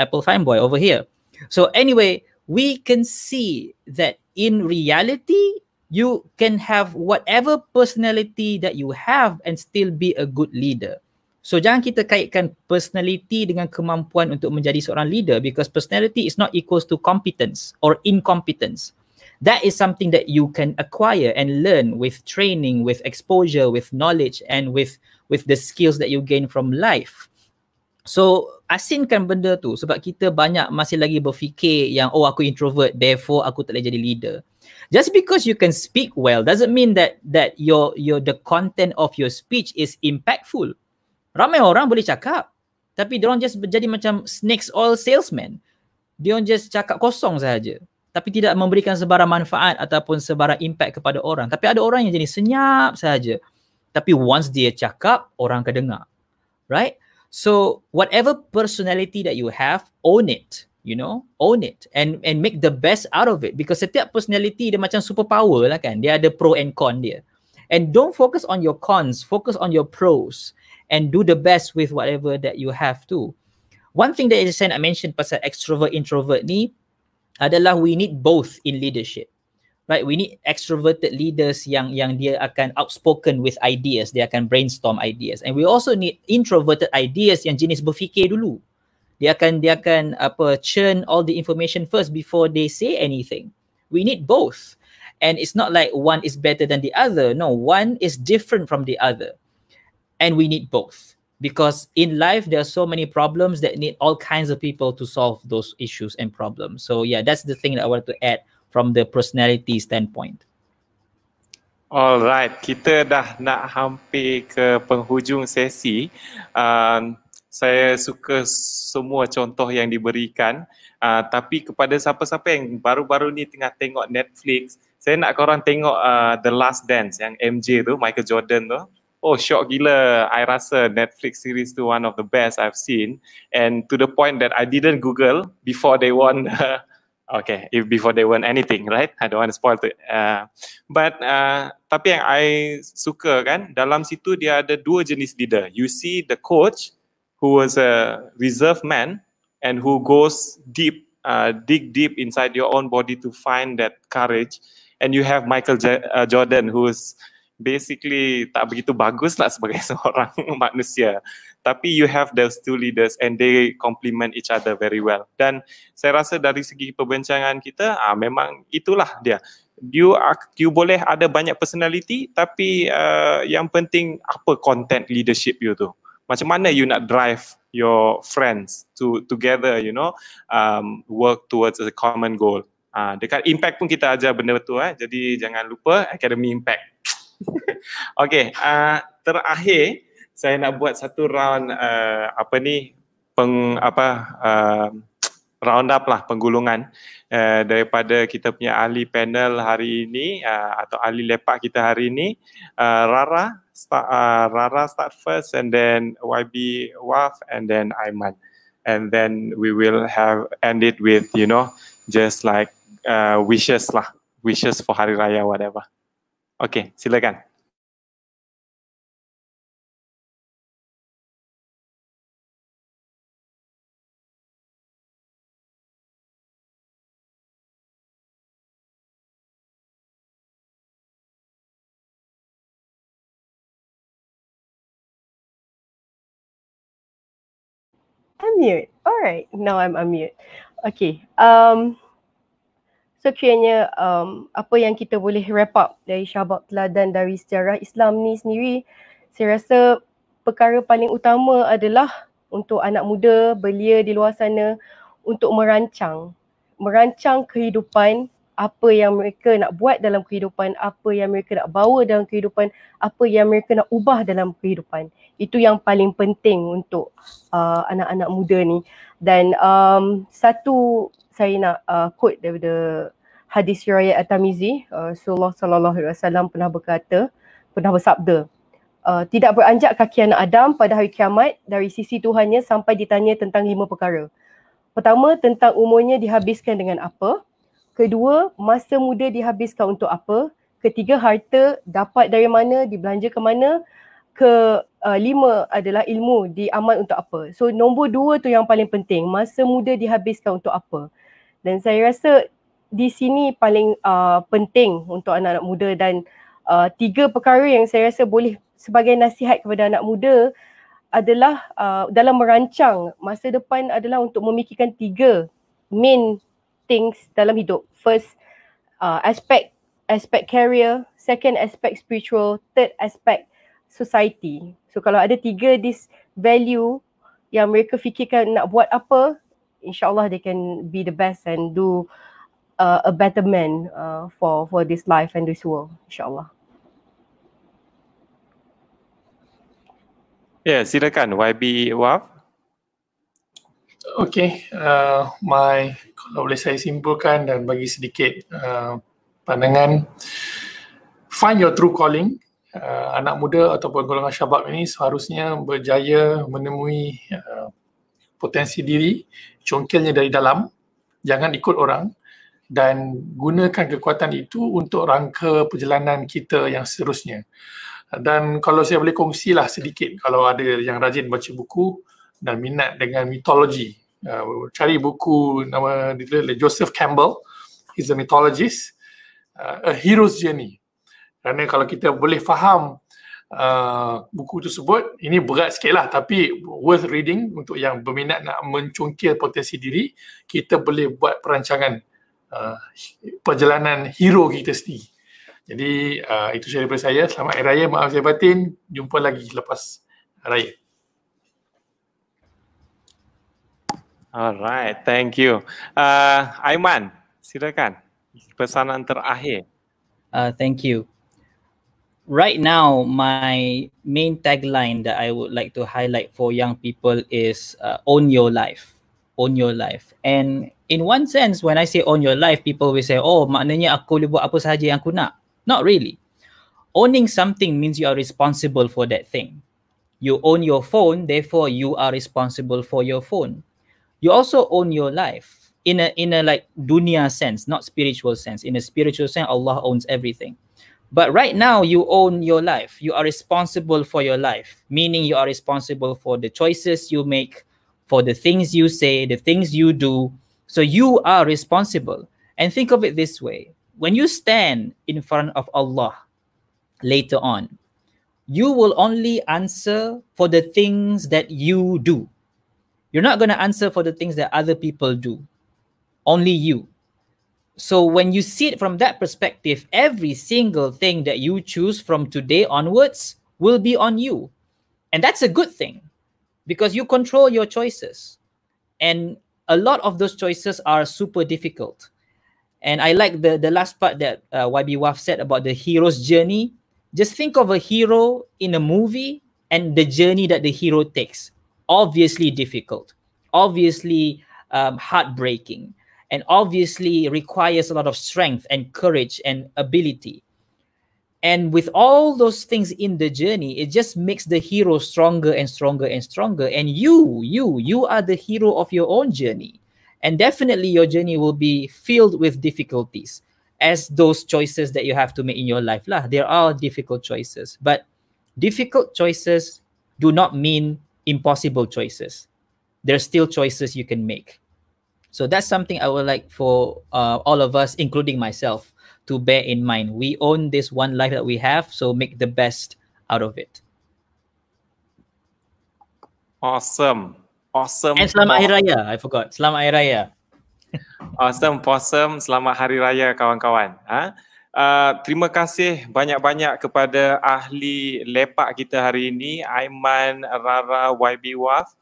Apple fanboy over here. So anyway, we can see that in reality, you can have whatever personality that you have and still be a good leader. So jangan kita kaitkan personality dengan kemampuan untuk menjadi seorang leader, because personality is not equals to competence or incompetence. That is something that you can acquire and learn with training, with exposure, with knowledge, and with the skills that you gain from life. So asingkan benda tu sebab kita banyak masih lagi berfikir yang aku introvert, therefore aku tak boleh jadi leader. Just because you can speak well doesn't mean that your the content of your speech is impactful. Ramai orang boleh cakap, tapi diorang just jadi macam snakes oil salesman. Diorang just cakap kosong sahaja, tapi tidak memberikan sebarang manfaat ataupun sebarang impact kepada orang. Tapi ada orang yang jadi senyap sahaja, tapi once dia cakap, orang akan dengar. Right? So whatever personality that you have, own it. Own it and make the best out of it, because setiap personality dia macam superpower lah kan. Dia ada pro and con dia. And don't focus on your cons, focus on your pros and do the best with whatever that you have too. One thing that I mentioned pasal extrovert introvert ni adalah we need both in leadership. Right, we need extroverted leaders yang dia akan outspoken with ideas, dia akan brainstorm ideas, and we also need introverted ideas yang jenis berfikir dulu. Dia akan churn all the information first before they say anything. We need both, and it's not like one is better than the other. No, one is different from the other, and we need both because in life there are so many problems that need all kinds of people to solve those issues and problems. So yeah, that's the thing that I wanted to add from the personality standpoint. Alright, kita dah nak hampir ke penghujung sesi. Saya suka semua contoh yang diberikan. Tapi kepada siapa-siapa yang baru-baru ni tengah tengok Netflix, saya nak korang tengok The Last Dance yang MJ tu, Michael Jordan tu. Oh, shock gila. I rasa Netflix series tu one of the best I've seen. And to the point that I didn't Google before they won. Okay, before they won anything, right? I don't want to spoil it. But tapi yang I suka kan, dalam situ dia ada dua jenis leader. You see the coach who was a reserved man and who goes deep, dig deep inside your own body to find that courage. And you have Michael Jordan who's basically tak begitu bagus lah sebagai seorang manusia. Tapi you have those two leaders and they complement each other very well. Dan saya rasa dari segi perbincangan kita, memang itulah dia. You boleh ada banyak personality, tapi yang penting apa content leadership you tu. Macam mana you nak drive your friends together, you know, work towards a common goal. Dekat Impact pun kita ajar benda tu, jadi jangan lupa Academy Impact. Okay, terakhir saya nak buat satu round round up lah, penggulungan daripada kita punya ahli panel hari ini atau ahli lepak kita hari ini. Rara start first, and then YB Waf, and then Aiman, and then we will end it with, you know, just like wishes for Hari Raya whatever. Okay, silakan. Unmute. Alright, now I'm unmute. Okay. So kiranya apa yang kita boleh wrap up dari Syabab Teladan dari sejarah Islam ni sendiri, saya rasa perkara paling utama adalah untuk anak muda belia di luar sana untuk merancang kehidupan, apa yang mereka nak buat dalam kehidupan, apa yang mereka nak bawa dalam kehidupan, apa yang mereka nak ubah dalam kehidupan. Itu yang paling penting untuk anak-anak muda ni. Dan satu saya nak quote daripada hadis riwayat At-Tirmizi. Rasulullah sallallahu alaihi wasallam pernah bersabda, tidak beranjak kaki anak Adam pada hari kiamat dari sisi Tuhannya sampai ditanya tentang 5 perkara. Pertama, tentang umurnya dihabiskan dengan apa. Kedua, masa muda dihabiskan untuk apa. Ketiga, harta dapat dari mana, dibelanja ke mana. Kelima adalah ilmu diamal untuk apa. So nombor 2 tu yang paling penting, masa muda dihabiskan untuk apa. Dan saya rasa di sini paling penting untuk anak-anak muda, dan 3 perkara yang saya rasa boleh sebagai nasihat kepada anak muda adalah dalam merancang masa depan adalah untuk memikirkan 3 main things dalam hidup. First, aspect career, second aspect spiritual, third aspect society. So kalau ada 3 this value yang mereka fikirkan nak buat apa, insyaAllah they can be the best and do a better man for this life and this world, insyaAllah. Ya, silakan YB Waf. Okay, kalau boleh saya simpulkan dan bagi sedikit pandangan, find your true calling. Anak muda ataupun golongan syabab ini seharusnya berjaya menemui potensi diri, congkelnya dari dalam, jangan ikut orang, dan gunakan kekuatan itu untuk rangka perjalanan kita yang seterusnya. Dan kalau saya boleh kongsilah sedikit, kalau ada yang rajin baca buku, dan minat dengan mitologi. Cari buku nama ditulis oleh Joseph Campbell, he's a mythologist, A Hero's Journey. Kerana kalau kita boleh faham buku tersebut, ini berat sikit lah tapi worth reading untuk yang berminat nak mencungkil potensi diri. Kita boleh buat perancangan perjalanan hero kita sendiri. Jadi itu sahaja daripada saya. Selamat Hari Raya, maaf saya batin. Jumpa lagi lepas Raya. Alright, thank you. Aiman, silakan pesanan terakhir. Thank you. Right now, my main tagline that I would like to highlight for young people is own your life. Own your life. And in one sense, when I say own your life, people will say, oh, maknanya aku boleh buat apa sahaja yang aku nak. Not really. Owning something means you are responsible for that thing. You own your phone, therefore you are responsible for your phone. You also own your life in a like dunya sense, not spiritual sense. In a spiritual sense, Allah owns everything. But right now, you own your life. You are responsible for your life, meaning you are responsible for the choices you make, for the things you say, the things you do. So you are responsible. And think of it this way. When you stand in front of Allah later on, you will only answer for the things that you do. You're not going to answer for the things that other people do. Only you. So when you see it from that perspective, every single thing that you choose from today onwards will be on you. And that's a good thing because you control your choices. And a lot of those choices are super difficult. And I like the last part that YB Waf said about the hero's journey. Just think of a hero in a movie and the journey that the hero takes. Obviously difficult, obviously heartbreaking, and obviously requires a lot of strength and courage and ability. And with all those things in the journey, it just makes the hero stronger and stronger and stronger. And you are the hero of your own journey. And definitely your journey will be filled with difficulties as those choices that you have to make in your life. There are difficult choices, but difficult choices do not mean impossible choices. There are still choices you can make. So that's something I would like for all of us, including myself, to bear in mind. We own this one life that we have, so make the best out of it. Awesome. And Selamat Hari Raya. I forgot. Selamat Hari Raya. Awesome. Selamat Hari Raya kawan-kawan. Terima kasih banyak-banyak kepada ahli lepak kita hari ini, Aiman, Rara, YB Waf.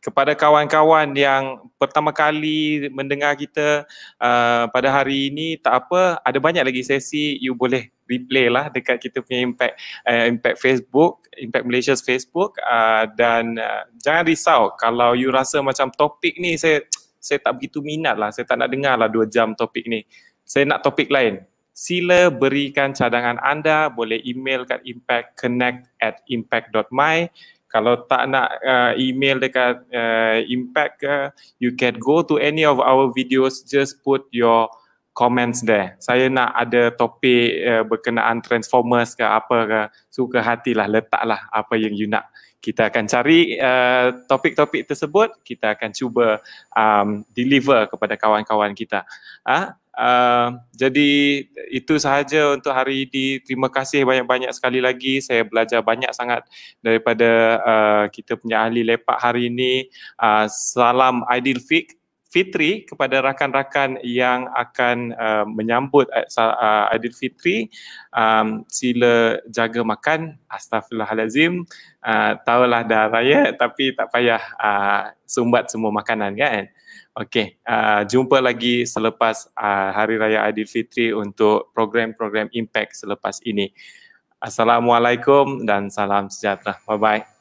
Kepada kawan-kawan yang pertama kali mendengar kita pada hari ini, tak apa, ada banyak lagi sesi, you boleh replay lah dekat kita punya Impact Facebook, Impact Malaysia's Facebook, dan jangan risau kalau you rasa macam topik ni saya tak begitu minat lah, saya tak nak dengar lah 2 jam topik ni, saya nak topik lain. Sila berikan cadangan anda, boleh email kat impactconnect@impact.my. Kalau tak nak email dekat Impact ke, you can go to any of our videos, just put your comments there. Saya nak ada topik berkenaan Transformers ke apa ke, suka hatilah, letaklah apa yang you nak. Kita akan cari topik-topik tersebut, kita akan cuba deliver kepada kawan-kawan kita. Jadi itu sahaja untuk hari ini. Terima kasih banyak-banyak sekali lagi. Saya belajar banyak sangat daripada kita punya ahli lepak hari ini. Salam Aidilfitri kepada rakan-rakan yang akan menyambut Aidilfitri. Sila jaga makan. Astaghfirullahalazim. Tahulah dah raya tapi tak payah sumbat semua makanan kan. Okey, jumpa lagi selepas Hari Raya Aidilfitri untuk program-program Impact selepas ini. Assalamualaikum dan salam sejahtera. Bye-bye.